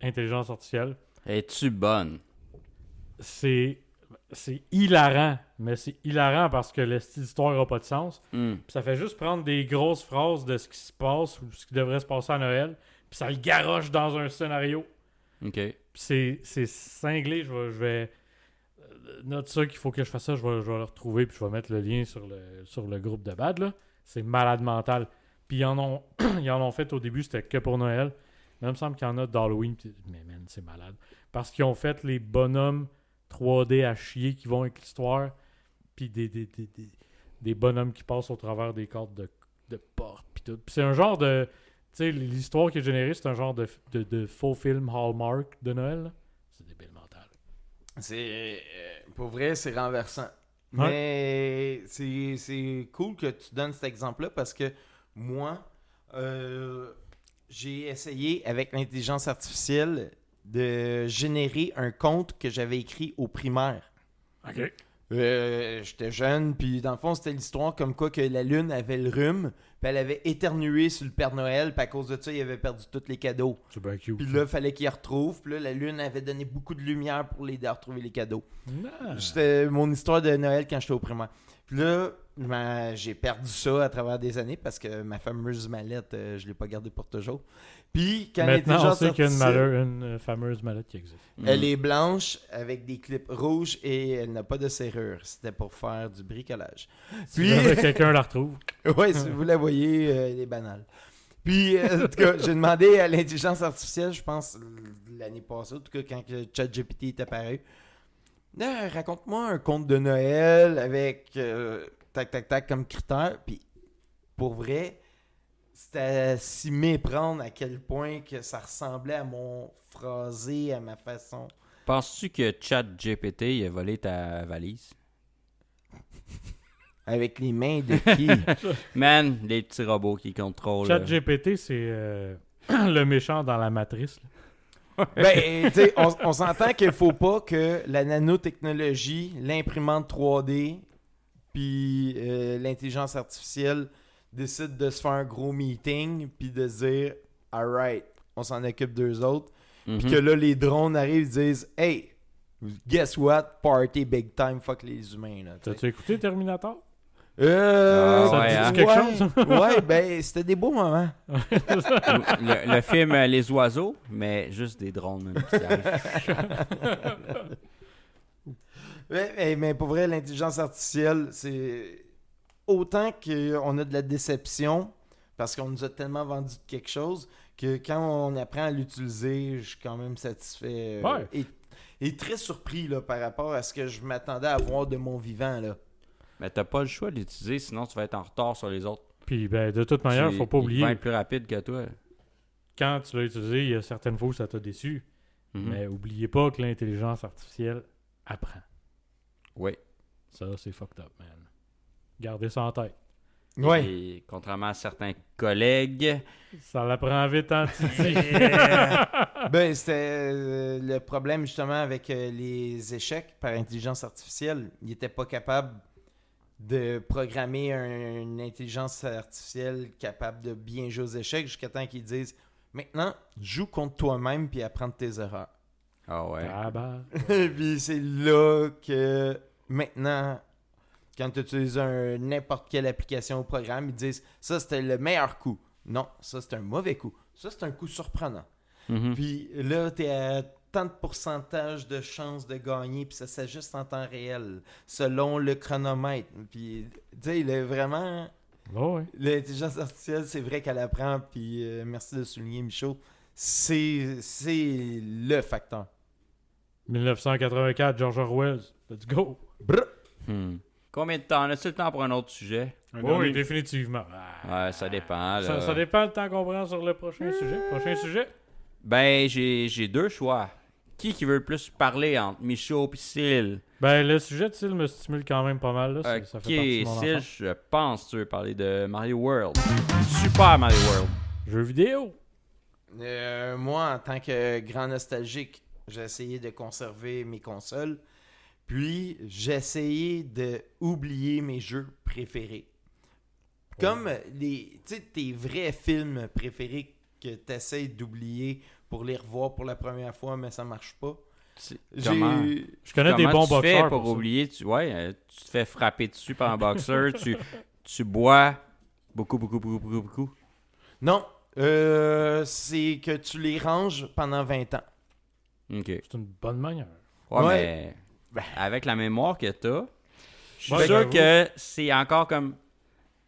intelligence artificielle. Es-tu bonne? C'est hilarant, mais c'est hilarant parce que l'histoire n'a pas de sens. Hmm. Puis ça fait juste prendre des grosses phrases de ce qui se passe ou ce qui devrait se passer à Noël, puis ça le garoche dans un scénario. Ok. Puis c'est cinglé. Je vais note ça qu'il faut que je fasse ça. Je vais le retrouver, puis je vais mettre le lien sur le groupe de Bad. Là. C'est malade mental. Puis ils en ont fait au début, c'était que pour Noël. Mais il me semble qu'il y en a d'Halloween. Mais man, c'est malade. Parce qu'ils ont fait les bonhommes 3D à chier qui vont avec l'histoire. Puis des bonhommes qui passent au travers des cordes de porte. Puis tout. Puis c'est un genre de... Tu sais, l'histoire qui est générée, c'est un genre de faux film Hallmark de Noël. là. C'est débile mental. C'est pour vrai, c'est renversant. Ouais. Mais c'est cool que tu donnes cet exemple-là parce que moi, j'ai essayé avec l'intelligence artificielle de générer un conte que j'avais écrit au primaire. OK. J'étais jeune, puis dans le fond, c'était l'histoire comme quoi que la lune avait le rhume, puis elle avait éternué sur le Père Noël, puis à cause de ça, il avait perdu tous les cadeaux. C'est bien cute. Puis là, il fallait qu'il retrouve, puis là, la lune avait donné beaucoup de lumière pour l'aider à retrouver les cadeaux. Ah. C'était mon histoire de Noël quand j'étais au primaire. Puis là, j'ai perdu ça à travers des années parce que ma fameuse mallette, je l'ai pas gardée pour toujours. Puis quand Maintenant, on l'intelligence sait qu'il y a artificielle, une fameuse mallette qui existe. elle est blanche avec des clips rouges et elle n'a pas de serrure. C'était pour faire du bricolage. Si Puis, jamais quelqu'un la retrouve. ouais, si vous la voyez, elle est banale. Puis, en tout cas, j'ai demandé à l'intelligence artificielle, je pense l'année passée, en tout cas quand que ChatGPT est apparu, raconte-moi un conte de Noël avec tac, tac, tac comme critère. Puis, pour vrai, c'était à s'y méprendre à quel point que ça ressemblait à mon phrasé, à ma façon. Penses-tu que ChatGPT il a volé ta valise? Avec les mains de qui? Man, les petits robots qui contrôlent. ChatGPT, c'est le méchant dans la matrice. là. Ben, tu sais, on s'entend qu'il faut pas que la nanotechnologie, l'imprimante 3D, puis l'intelligence artificielle décide de se faire un gros meeting, puis de se dire « Alright, on s'en occupe d'eux autres. Mhm. Puis que là, les drones arrivent et disent « Hey, Guess what? Party big time, fuck les humains. Là, tu sais. T'as-tu écouté Terminator? Ah, Ça ouais, te hein? dit quelque chose? Ouais, ben, c'était des beaux moments. Le film Les Oiseaux, mais juste des drones man, qui arrivent. Mais pour vrai, l'intelligence artificielle, c'est autant qu'on a de la déception parce qu'on nous a tellement vendu quelque chose que quand on apprend à l'utiliser, je suis quand même satisfait Ouais. et très surpris là, par rapport à ce que je m'attendais à voir de mon vivant. Là. Mais t'as pas le choix de l'utiliser, sinon tu vas être en retard sur les autres. Puis, ben, de toute manière, faut pas Il va oublier, être plus rapide que toi. quand tu l'as utilisé, il y a certaines fois où ça t'a déçu. Mhm. Mais oubliez pas que l'intelligence artificielle apprend. Oui. Ça, c'est fucked up, man. Gardez ça en tête. Ouais. Et contrairement à certains collègues, Ça l'apprend vite en titi. Ben, c'était le problème justement avec les échecs par intelligence artificielle. Ils n'étaient pas capables de programmer une intelligence artificielle capable de bien jouer aux échecs jusqu'à temps qu'ils disent maintenant, joue contre toi-même puis apprends de tes erreurs. ah ouais. Ah bah. Puis c'est là que maintenant, quand tu utilises n'importe quelle application ou programme, ils disent ça c'était le meilleur coup. Non, ça c'est un mauvais coup. Ça c'est un coup surprenant. Mhm. Puis là, tu es à tant de pourcentage de chances de gagner, puis ça s'ajuste en temps réel, selon le chronomètre. Puis, tu sais, il est vraiment... Oh, ouais. L'intelligence artificielle, c'est vrai qu'elle apprend, puis merci de souligner, Michaud, c'est le facteur. 1984, George Orwell. Let's go. Brr. Combien de temps? As-tu le temps pour un autre sujet? Oui, définitivement. Ouais, ça dépend. Là. Ça dépend du temps qu'on prend sur le prochain sujet. Prochain sujet? Ben, j'ai deux choix. Qui veut le plus parler entre Michaud et Syl? Ben, le sujet de Syl me stimule quand même pas mal. Là. Ça Ok, fait partie de mon Syl, enfance. je pense que tu veux parler de Mario World. Super Mario World. Jeux vidéo. Moi, en tant que grand nostalgique, j'ai essayé de conserver mes consoles, puis j'ai essayé d'oublier mes jeux préférés. Comme tes vrais films préférés que tu essaies d'oublier pour les revoir pour la première fois, mais ça marche pas. Comment? Je connais des Comment bons tu fais boxeurs pour pour ça. oublier? Tu te fais frapper dessus par un boxeur, tu bois beaucoup. Non, c'est que tu les ranges pendant 20 ans. Ok. C'est une bonne manière. Ouais, Ouais. mais avec la mémoire que t'as, je suis Ouais, sûr j'avoue. que c'est encore comme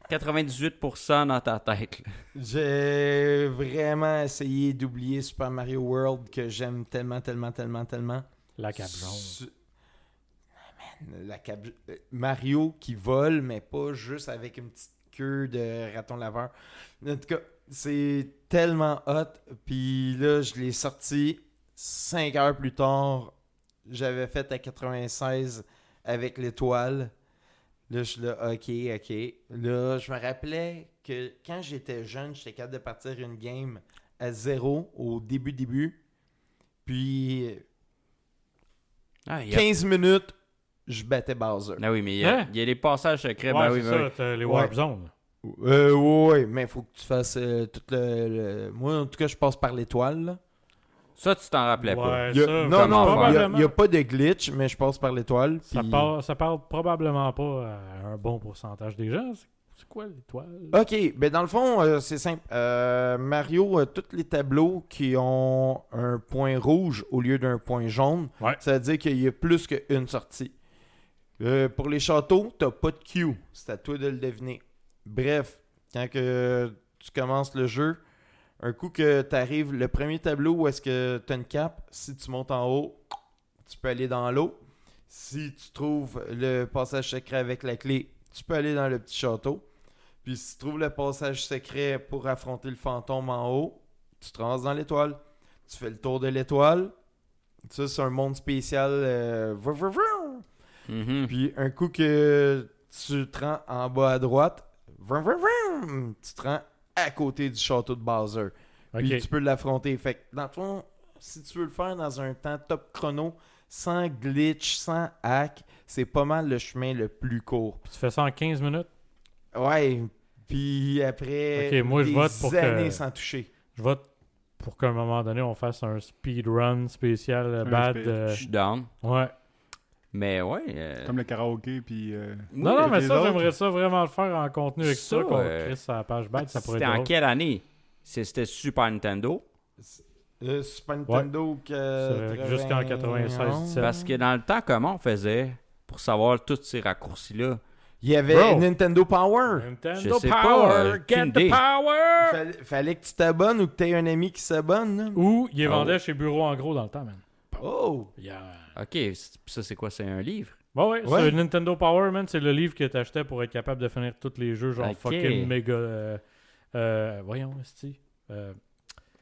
98% dans ta tête. Là. J'ai vraiment essayé d'oublier Super Mario World que j'aime tellement. La cape jaune. La Mario qui vole, mais pas juste avec une petite queue de raton laveur. En tout cas, c'est tellement hot. Puis là, je l'ai sorti 5 heures plus tard. J'avais fait à 96 avec l'étoile. Là, je suis là, ok. Là, je me rappelais que quand j'étais jeune, j'étais capable de partir une game à 0 au début. Puis Ah, il y a... 15 minutes, je battais Bowser. Ah oui, mais Hein? il y a les passages secrets. Ouais, Ben oui, c'est ben ça, oui. t'as les Ouais. Warp Zones. Ouais, mais il faut que tu fasses tout le... Moi, en tout cas, je passe par l'étoile. Là. Ça, tu t'en rappelais pas. Ouais, Il y a- ça, Non, comment faire? probablement, il n'y a pas de glitch, mais je passe par l'étoile. puis- ça parle probablement pas à un bon pourcentage des gens. C'est quoi l'étoile? Ok, ben dans le fond, c'est simple. Mario, tous les tableaux qui ont un point rouge au lieu d'un point jaune, Ouais. ça veut dire qu'il y a plus qu'une sortie. Pour les châteaux, t'as pas de queue. C'est à toi de le deviner. Bref, quand que tu commences le jeu, un coup que tu arrives, le premier tableau où est-ce que tu as une cape, si tu montes en haut, tu peux aller dans l'eau. Si tu trouves le passage secret avec la clé, tu peux aller dans le petit château. Puis si tu trouves le passage secret pour affronter le fantôme en haut, tu te ramasses dans l'étoile. Tu fais le tour de l'étoile. Ça, c'est un monde spécial. Mhm. Puis un coup que tu te rends en bas à droite, tu te rends à côté du château de Bowser. Puis Ok. tu peux l'affronter. Fait que dans le fond, si tu veux le faire dans un temps top chrono, sans glitch, sans hack, c'est pas mal le chemin le plus court. Puis tu fais ça en 15 minutes? Ouais, puis après Ok, moi, je des vote pour que- années sans toucher. Je vote pour qu'à un moment donné, on fasse un speedrun spécial bad. Je suis down. Ouais. Mais ouais. Comme le karaoké, puis... Non, avec mais les ça, autres. j'aimerais ça vraiment le faire en contenu extra Ça, qu'on crée sur la page bad. Ça pourrait C'était être en drôle. quelle année? C'était Super Nintendo. Super Nintendo Jusqu'en 96-17. Parce que dans le temps, comment on faisait pour savoir tous ces raccourcis-là? Il y avait Bro. Nintendo Power. Je Nintendo sais pas, Power! aucune Get idée. the power! Fallait que tu t'abonnes ou que tu aies un ami qui s'abonne. là. Ou il les Oh. vendait chez Bureau en gros dans le temps, man. Oh! Yeah. Ok, ça c'est quoi? C'est un livre? Ouais, Ouais. c'est Nintendo Power, man. C'est le livre que t'achetais pour être capable de finir tous les jeux, genre Ok. fucking méga. Voyons, esti.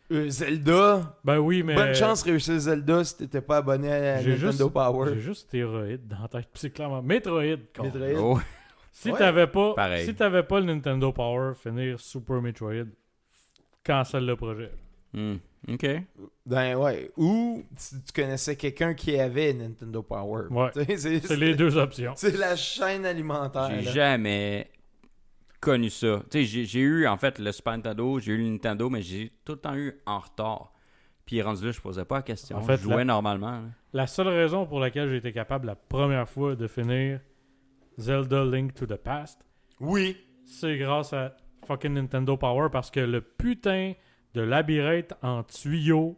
Zelda. Ben oui, mais. Bonne chance de réussir Zelda si t'étais pas abonné à J'ai Nintendo juste- Power. J'ai juste stéroïdes dans la tête. Puis c'est clairement. Metroid. con. Metroid. Oh, Si Ouais. t'avais pas. Pareil. Si t'avais pas le Nintendo Power, finir Super Metroid, cancel le projet. ok. Ben ouais. Ou si tu connaissais quelqu'un qui avait Nintendo Power. Ouais. Tu sais, C'est les deux options. C'est la chaîne alimentaire. J'ai là. jamais connu ça. Tu sais, j'ai eu en fait le Super Nintendo, j'ai eu le Nintendo, mais j'ai tout le temps eu en retard. Puis rendu là, je posais pas la question. En fait, je jouais normalement. là. La seule raison pour laquelle j'ai été capable la première fois de finir Zelda Link to the Past, Oui. c'est grâce à fucking Nintendo Power parce que le putain de labyrinthe en tuyau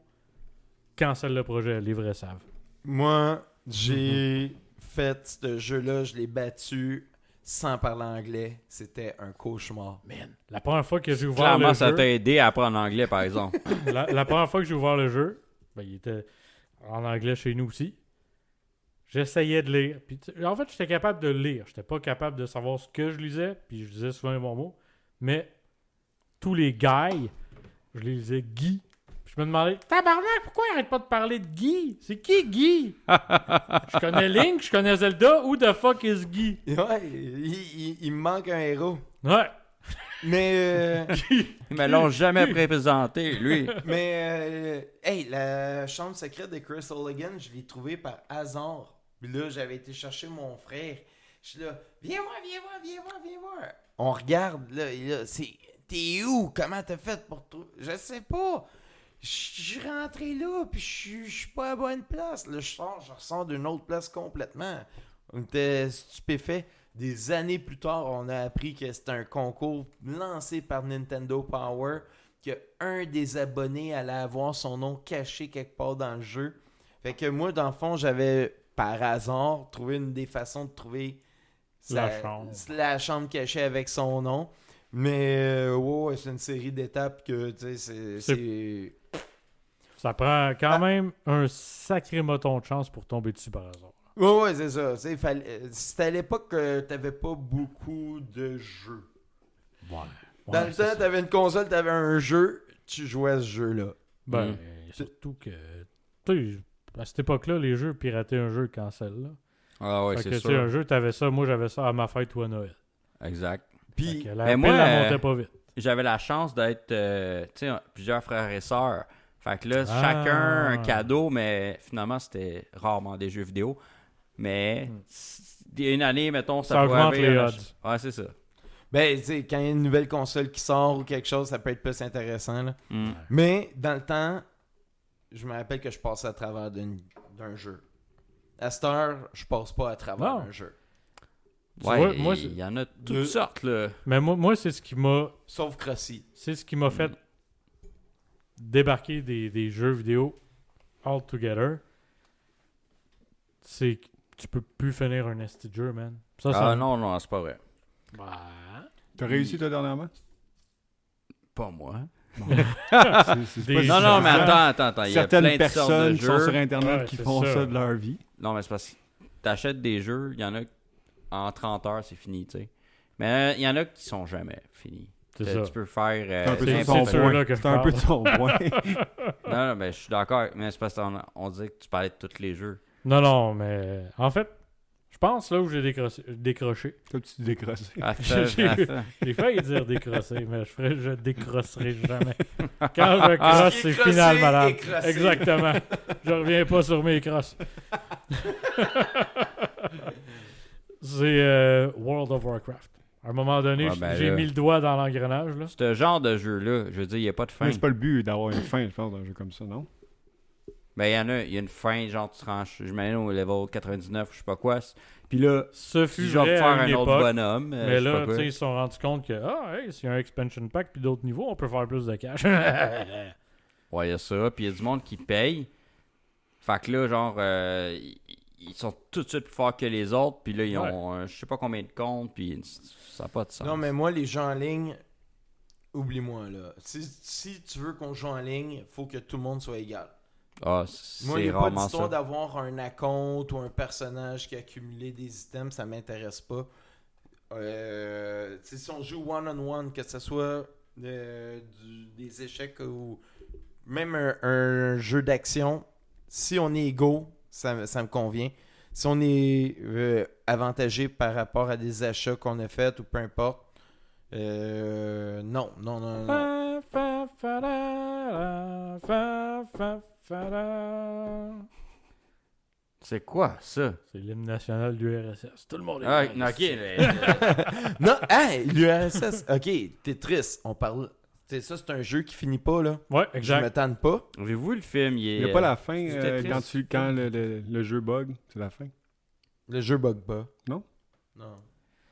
cancelle le projet, les vrais savent. Moi, j'ai fait ce jeu-là, je l'ai battu sans parler anglais. C'était un cauchemar. Man, la première fois que j'ai ouvert Clairement, le ça jeu, t'a aidé à apprendre l'anglais, par exemple. la première fois que j'ai ouvert le jeu, ben, il était en anglais chez nous aussi. J'essayais de lire. Puis, en fait, j'étais capable de lire. J'étais pas capable de savoir ce que je lisais, puis je disais souvent les bons mots. Mais tous les guys, je les lisais Guy. Puis je me demandais, tabarnak, pourquoi il arrête pas de parler de Guy? C'est qui Guy? Je connais Link, je connais Zelda, who the fuck is Guy? Ouais, il me manque un héros. Ouais. Mais, Ils me l'ont jamais présenté, lui. hey, la chambre secrète de Chris O'Ligan, je l'ai trouvée par hasard. Puis là, j'avais été chercher mon frère. Je suis là, viens voir, viens voir, viens voir, viens voir. On regarde, là, et là, t'es où? Comment t'as fait pour trouver? Je sais pas. Je suis rentré là, puis je suis pas à bonne place. Là, je ressors d'une autre place complètement. On était stupéfaits. Des années plus tard, on a appris que c'était un concours lancé par Nintendo Power, que un des abonnés allait avoir son nom caché quelque part dans le jeu. Fait que moi, dans le fond, j'avais, par hasard, trouvé une des façons de trouver la chambre cachée avec son nom. Mais, ouais, c'est une série d'étapes que, tu sais, c'est... Ça prend quand même un sacré moton de chance pour tomber dessus par hasard. Ouais, c'est ça. C'était à l'époque que t'avais pas beaucoup de jeux. Ouais. Dans le temps, t'avais une console, t'avais un jeu, tu jouais à ce jeu-là. Ben, surtout que. Tu sais, à cette époque-là, les jeux pirataient un jeu cancel. Là. Ah ouais, Fait c'est que, tu sais, un sûr. jeu, t'avais ça. Moi, j'avais ça à ma fête ou à Noël. Exact. Puis, Fait que la mais pile, moi, elle montait pas vite. J'avais la chance d'être, tu sais, plusieurs frères et sœurs. Fait que là, chacun un cadeau, mais finalement, c'était rarement des jeux vidéo. Mais une année, mettons, Ça pourrait augmente arriver, les là, odds. Ouais, c'est ça. ben, tu sais, quand il y a une nouvelle console qui sort ou quelque chose, ça peut être plus intéressant, là. Mm. Mais, dans le temps, je me rappelle que je passais à travers d'un jeu. À cette heure, je passe pas à travers Non. un jeu. Tu Ouais, vois, moi, il y en a toutes Deux. sortes, là. Mais moi c'est ce qui m'a. Sauf Crossy. C'est ce qui m'a fait débarquer des jeux vidéo all together. C'est que tu peux plus finir un esti de jeu, man. Ça, Ah non, c'est pas vrai. Bah. T'as réussi, toi, dernièrement? Pas moi. C'est Des- pas Non, non, mais gens- attends. Il y a plein certaines de sortes de personnes qui sont jeux. sur Internet Ouais, qui c'est font ça. ça de leur vie. Non, mais c'est parce que t'achètes des jeux, il y en a en 30 heures, c'est fini, tu sais. Mais il y en a qui sont jamais finis. C'est ça. Tu peux faire. C'est un peu c'est de son ceux-là point. que je C'est un peu de parle. son point. Non, mais je suis d'accord. Mais c'est parce qu'on disait que tu parlais de tous les jeux. Non, mais en fait, je pense là où j'ai décroché. Comme tu décrosses. J'ai failli dire décrosser, mais je décrosserai jamais. Quand je crosse, c'est Décrosser final, madame. et crosser. Exactement. Je reviens pas sur mes crosses. C'est World of Warcraft. À un moment donné, Ouais, ben j'ai là. mis le doigt dans l'engrenage. Là. Ce genre de jeu-là, je veux dire, il n'y a pas de fin. Mais c'est pas le but d'avoir une fin, je pense, dans un jeu comme ça, non? Ben, il y a une fin, genre, tu tranches, je m'en au level 99, je sais pas quoi. Puis là, Ce fut si genre vrai faire à un une autre époque, bonhomme, mais je sais là, pas tu quoi. sais, ils se sont rendus compte que, s'il y a un expansion pack puis d'autres niveaux, on peut faire plus de cash. Ouais, il y a ça, puis il y a du monde qui paye. Fait que là, genre, ils sont tout de suite plus forts que les autres, puis là, ils ont je sais pas combien de comptes, puis ça n'a pas de sens. Non, mais moi, les jeux en ligne, oublie-moi, là. Si tu veux qu'on joue en ligne, faut que tout le monde soit égal. Ah, Moi, il n'y c'est a pas rarement d'histoire ça. d'avoir un account ou un personnage qui a accumulé des items, ça m'intéresse pas. Si on joue one-on-one, que ce soit des échecs ou même un jeu d'action, si on est égaux, ça me convient. Si on est avantagé par rapport à des achats qu'on a faits ou peu importe, non. C'est quoi, ça? C'est l'hymne national du RSS. Tout le monde est Ah, là. ok. Non, hey, l'URSS, ok, Tetris, on parle. Ça, c'est un jeu qui finit pas, là. Ouais, Je exact. me tanne pas. Avez-vous le film? Il n'y a pas la fin c'est Tetris. quand le jeu bug, c'est la fin. Le jeu bug pas. Non? Non.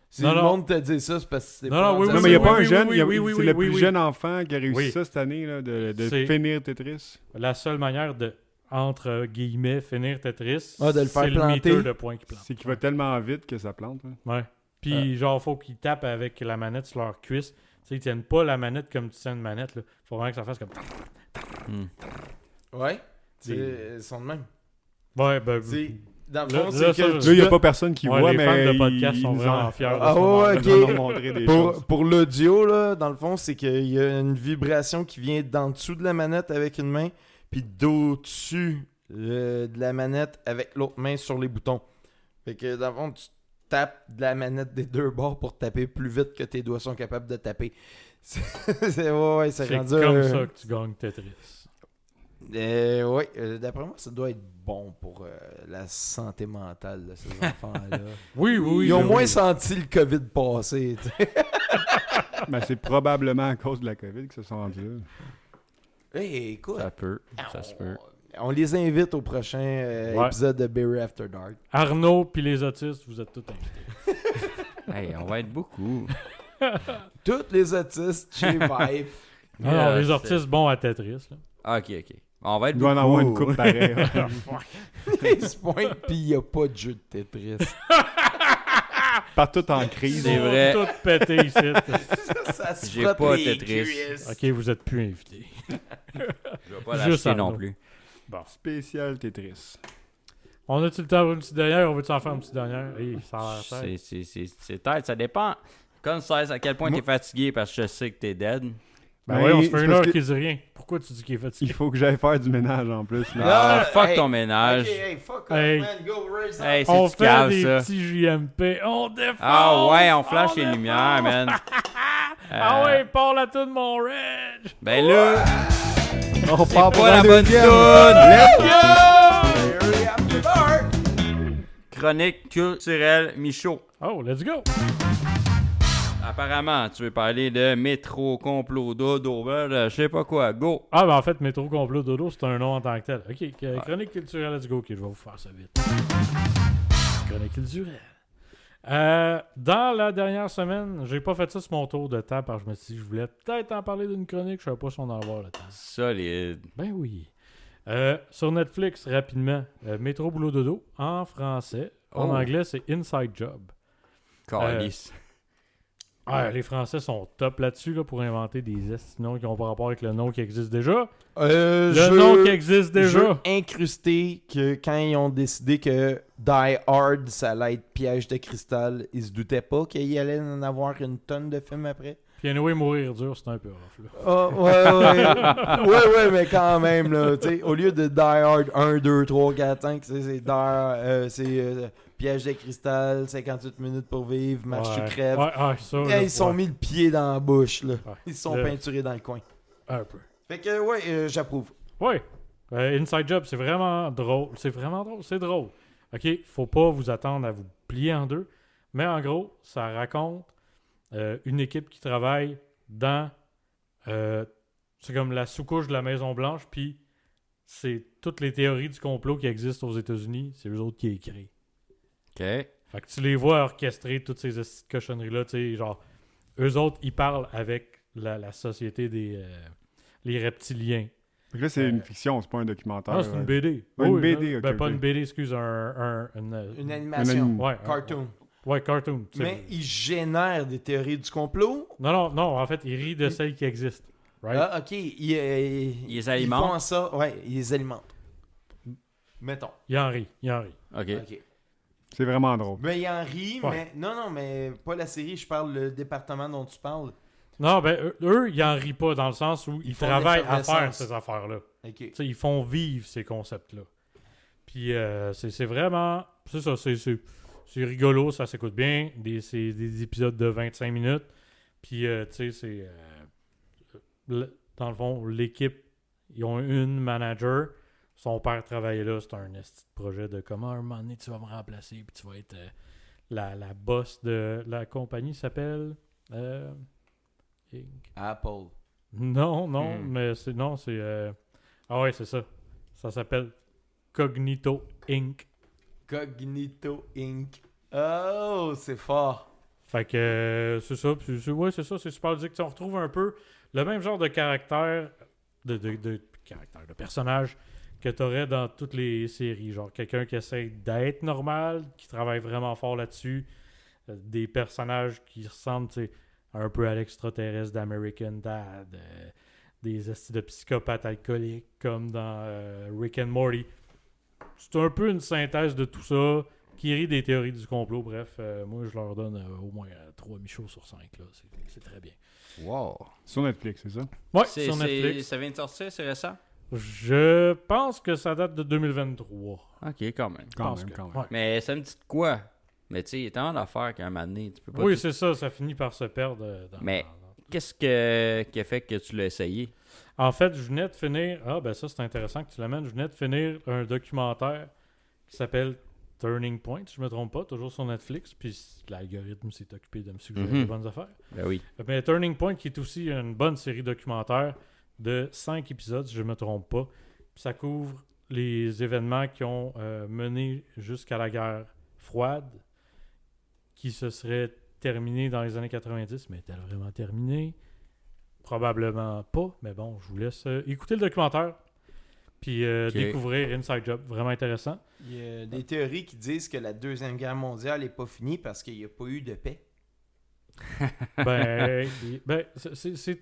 Si Non, le non. monde te dit ça, c'est parce que c'est Non, pas non, oui, rendu Non, à mais il n'y a ça. pas oui, un oui, jeune, oui, il y a- oui, oui, c'est le oui, plus oui. jeune enfant qui a réussi Oui. ça cette année, là, de C'est- finir Tetris. La seule manière de, entre guillemets, finir Tetris, Ah, de le faire c'est le planter. meter de points qui plante. C'est qu'il va tellement vite que ça plante. Hein. Ouais. Puis, genre, faut qu'ils tapent avec la manette sur leur cuisse. Tu sais, ils tiennent pas la manette comme tu tiens une manette. Là. Faut vraiment que ça fasse comme. Ouais. Des- Ils sont de même. Ouais, ben. Dans le Là, fond, là, c'est ça, que je- Là, il n'y a pas personne qui Ouais, voit, les mais fans de podcast sont ils vraiment en- fiers de Ah, ce moment-là. ouais, ok. ils nous ont montré des choses. pour l'audio, là, dans le fond, c'est qu'il y a une vibration qui vient d'en dessous de la manette avec une main, puis d'au-dessus de la manette avec l'autre main sur les boutons. Fait que dans le fond, tu tapes de la manette des deux bords pour taper plus vite que tes doigts sont capables de taper. C'est ouais, c'est C'est rendu comme ça que tu gagnes Tetris. ouais, d'après moi, ça doit être bon pour la santé mentale de ces enfants-là. Oui, oui. Ils ont ben moins oui. senti le COVID passer. Tu sais. Ben, c'est probablement à cause de la COVID que ça sont rendus là. Hey, écoute, Ça peut, ça se peut. on les invite au prochain Ouais. épisode de Berry After Dark. Arnaud puis les autistes, vous êtes tous invités. Hey, on va être beaucoup. Tous les autistes chez Vibe. Non, non, les autistes bons à Tetris. Là. Ah, ok. On va être Il doit en beaucoup. avoir une coupe pareille. Ils se pointent, puis il n'y a pas de jeu de Tetris. Partout en crise. C'est Ils vont vrai. tous péter ici. Ça se J'ai frotte pas les Tetris. cuisses. Ok, vous êtes plus invités. Je vais pas Juste l'acheter non Arnaud. plus. Spécial Tetris. On a-tu le temps pour une petite dernière? On veut-tu en faire une petite dernière? Hey, ça a l'air tête. C'est tête, ça dépend. Comme ça, à quel point Moi- t'es fatigué parce que je sais que t'es dead. Ben oui, on se c'est fait une parce heure que qu'il dit rien. Pourquoi tu dis qu'il est fatigué? Il faut que j'aille faire du ménage en plus. Là. Ah, Non, fuck hey. ton ménage. Ok, hey, fuck off, Hey. man. Go, raise up. Hey, On c'est du fait cave, des ça. petits JMP. On défonce! Ah ouais, on flash les défonce! lumières, man. Ah ouais, parle à tout mon reg! Ben là, On c'est part pour pas un la bonne deuxième. toune. Berry After Dark. Chronique culturelle Michaud. Oh, let's go! Apparemment, tu veux parler de métro, complot, dodo, je sais pas quoi. Go. Ah, ben en fait, Métro Complot Dodo, c'est un nom en tant que tel. Ok, chronique culturelle, let's go. Ok, je vais vous faire ça vite. Chronique culturelle. Dans la dernière semaine, j'ai pas fait ça sur mon tour de temps parce que je me suis dit, je voulais peut-être en parler d'une chronique, je sais pas si on en va avoir le temps. Solide. Ben oui. Sur Netflix, rapidement, Métro Boulot Dodo, en français. En Oh. anglais, c'est Inside Job. Calice. Ah, les Français sont top là-dessus là, pour inventer des noms qui n'ont pas rapport avec le nom qui existe déjà. Le nom qui existe déjà. Jeu incrusté que quand ils ont décidé que Die Hard, ça allait être Piège de cristal, ils se doutaient pas qu'il y allait en avoir une tonne de films après. Puis anyway, mourir dur, c'est un peu rough. Là. Ah, ouais. ouais, mais quand même, là, tu sais, au lieu de Die Hard 1, 2, 3, 4, 5, c'est Piège de cristal, 58 minutes pour vivre, Marche tu crèves. Ça, Et là, ils se sont mis le pied dans la bouche, là. Ouais. Ils se sont Le- peinturés dans le coin. Un peu. Fait que, ouais, j'approuve. Ouais. Inside Job, c'est vraiment drôle. C'est drôle. OK, faut pas vous attendre à vous plier en deux. Mais en gros, ça raconte une équipe qui travaille dans... c'est comme la sous-couche de la Maison-Blanche, puis c'est toutes les théories du complot qui existent aux États-Unis, c'est eux autres qui les créent. OK. Fait que tu les vois orchestrer toutes ces cochonneries-là, tu sais, genre, eux autres, ils parlent avec la société des les reptiliens. Fait que là, c'est une fiction, c'est pas un documentaire. Ah, c'est une BD. Ouais, une Oui, BD, ben, ok, pas ok. une BD, excuse, Une Un animation. anime. Ouais, Cartoon. Ouais, cartoon. tu sais. Mais ils génèrent des théories du complot. Non, en fait, ils rient de celles qui existent. Right? Ah, ok. Ils les alimentent. Ils font ça. Ouais, ils les alimentent. Mettons. Il en rit. OK. Ok. C'est vraiment drôle. Mais il en rit, Ouais. mais... Non, mais pas la série. Je parle le département dont tu parles. Non, ben, eux, ils en rient pas dans le sens où ils font de travaillent à faire l'effervescence. ces affaires-là. Ok. Tu sais, ils font vivre ces concepts-là. Puis c'est vraiment... C'est ça, c'est rigolo, ça s'écoute bien. C'est des épisodes de 25 minutes. Puis, tu sais, c'est... dans le fond, l'équipe, ils ont une manager. Son père travaillait là. C'est un esti de projet de comment, un moment donné, tu vas me remplacer. Puis tu vas être la boss de la compagnie. S'appelle... Inc. Apple. Non, Hmm. mais c'est... Non, c'est... Ah ouais, c'est ça. Ça s'appelle Cognito Inc. Cognito Inc. Oh, c'est fort. Fait que c'est ça. Puis ouais, c'est ça. C'est super ludique. Tu sais, on retrouve un peu le même genre de caractère, de personnage que tu aurais dans toutes les séries. Genre quelqu'un qui essaie d'être normal, qui travaille vraiment fort là-dessus. Des personnages qui ressemblent, tu sais, un peu à l'extraterrestre d'American Dad. Des estis de psychopathes alcooliques comme dans Rick and Morty. C'est un peu une synthèse de tout ça qui rit des théories du complot. Bref, moi, je leur donne au moins 3 Michauds sur 5. Là. C'est très bien. Wow. Sur Netflix, c'est ça? Ouais, C'est- sur c'est- Netflix. Ça vient de sortir, c'est récent? Je pense que ça date de 2023. OK, quand même. Je Quand pense même, que- quand même. ouais. Mais ça me dit de quoi? Mais tu sais, il y a tellement d'affaires qu'à un moment donné, tu peux pas... Oui, tout- c'est ça. Ça finit par se perdre. Mais- dans- Qu'est-ce qui a fait que tu l'as essayé? En fait, je venais de finir... Ah, ben ça, c'est intéressant que tu l'amènes. Je venais de finir un documentaire qui s'appelle Turning Point, si je me trompe pas, toujours sur Netflix. Puis l'algorithme s'est occupé de me suggérer Mhm. des bonnes affaires. Ben oui. Mais Turning Point, qui est aussi une bonne série documentaire de 5 épisodes, si je ne me trompe pas. Puis ça couvre les événements qui ont mené jusqu'à la guerre froide, qui se serait terminée dans les années 90. Mais est-elle vraiment terminée? Probablement pas. Mais bon, je vous laisse écouter le documentaire. Puis découvrir Inside Job. Vraiment intéressant. Il y a des théories qui disent que la Deuxième Guerre mondiale n'est pas finie parce qu'il n'y a pas eu de paix. C'est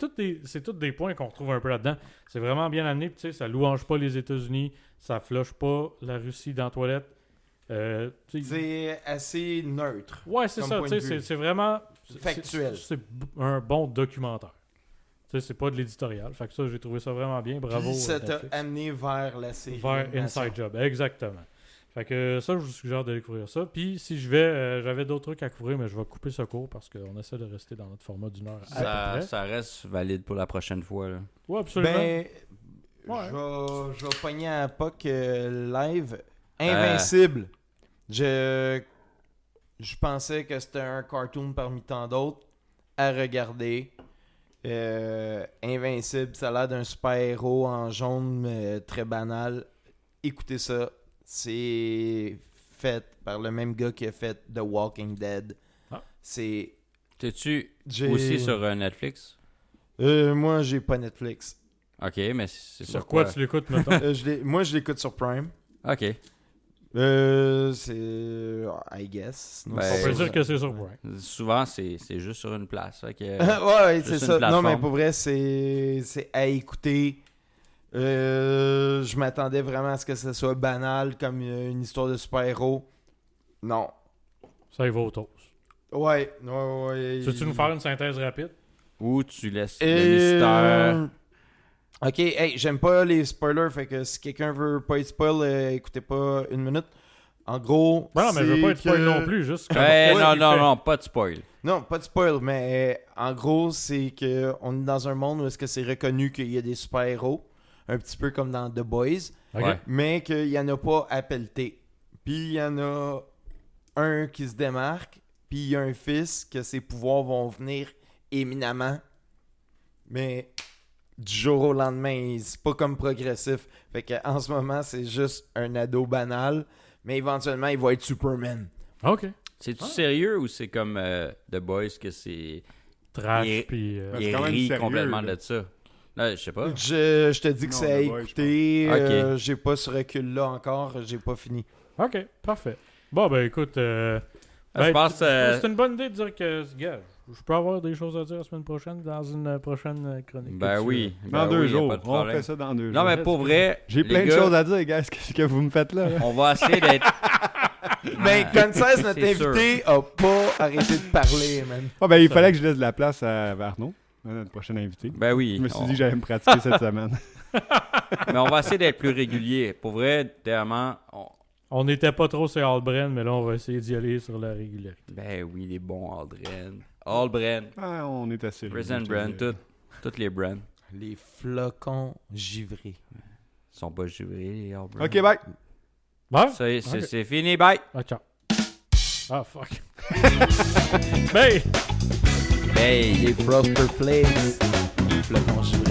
tous des points qu'on retrouve un peu là-dedans. C'est vraiment bien amené. Tu sais, ça louange pas les États-Unis, ça floche pas la Russie dans la toilette. Tu sais, C'est assez neutre. ouais, c'est comme ça. point Tu de sais, vue. c'est vraiment Factuel. C'est un bon documentaire. Tu sais, c'est pas de l'éditorial. Fait que ça, j'ai trouvé ça vraiment bien. Bravo. Puis ça t'a Netflix. amené vers la série. Vers d'animation. Inside Job, exactement. Fait que ça, je vous suggère de découvrir ça. Puis si je vais, j'avais d'autres trucs à couvrir, mais je vais couper ce cours parce qu'on essaie de rester dans notre format d'une heure à peu Ça, près. ça reste valide pour la prochaine fois. Là. Ouais, absolument. Ben, Ouais. je vais pogner à POC live. Invincible. Je pensais que c'était un cartoon parmi tant d'autres à regarder. Invincible, ça a l'air d'un super-héros en jaune, mais très banal. Écoutez ça. C'est fait par le même gars qui a fait The Walking Dead. Ah. C'est... T'es-tu j'ai- aussi sur Netflix? moi, j'ai pas Netflix. OK, mais c'est Sur quoi tu l'écoutes, mettons? Moi, je l'écoute sur Prime. OK. C'est... I guess. Sinon, Ben, On peut c'est- dire que c'est sur Prime. Souvent, c'est juste sur une place. Fait que, ouais, juste c'est une ça. Non, plateforme. mais pour vrai, c'est à écouter. Je m'attendais vraiment à ce que ce soit banal comme une histoire de super-héros. Non. Ça y va au toast. Ouais. Veux-tu nous faire une synthèse rapide? Ou tu laisses le mystère. Ok, hey, j'aime pas les spoilers, fait que si quelqu'un veut pas être spoil, écoutez pas une minute. En gros. Ben non, mais je veux c'est pas être spoil que- non plus, juste comme... Ouais, Ouais, non, il non, fait. non, pas de spoil. Non, pas de spoil, mais en gros, c'est que on est dans un monde où est-ce que c'est reconnu qu'il y a des super-héros, un petit peu comme dans The Boys, Ok. Ouais. mais qu'il n'y en a pas à pelleter. Puis il y en a un qui se démarque, puis il y a un fils, que ses pouvoirs vont venir éminemment. Mais du jour au lendemain, c'est pas comme progressif. Fait que en ce moment, c'est juste un ado banal. Mais éventuellement, il va être Superman. OK. C'est-tu sérieux ou c'est comme The Boys que c'est. Trash, Il- puis... c'est Il quand même rit sérieux, complètement là. de ça. Là, je sais pas. Je te dis que Non, c'est à The Boys, je écouter. pense. Ok. J'ai pas ce recul-là encore. J'ai pas fini. OK, parfait. Bon, ben écoute... je ben, pense, c'est une bonne idée de dire que... Gars, je peux avoir des choses à dire la semaine prochaine dans une prochaine chronique. Ben Que tu- oui. Dans Ben 2 oui, y a jours. pas de On problème. fait ça dans 2 jours. Non, mais pour vrai. J'ai les plein de gars, choses à dire, gars. Qu'est-ce que vous me faites là? On va essayer d'être. Mais Concise, notre C'est sûr. invité, a pas arrêté de parler, man. Ah, ben, il Ça- fallait que je laisse de la place à Arnaud, notre prochain invité. Ben oui. Je me suis on- dit que j'allais me pratiquer cette semaine. Mais on va essayer d'être plus régulier. Pour vrai, dernièrement. On n'était pas trop sur Albren, mais là, on va essayer d'y aller sur la régularité. Ben oui, les bons Aldren. Aldren. Ah, on est assez. Prison je te Brand, dirais. toutes les brands. Les flocons givrés. Ils sont pas jurés, les Aldren. Ok, bye. Bon? C'est fini, bye. Ah, ciao. Ah, fuck. Ben... Hey. Les Froster Flakes. Les flocons givrés.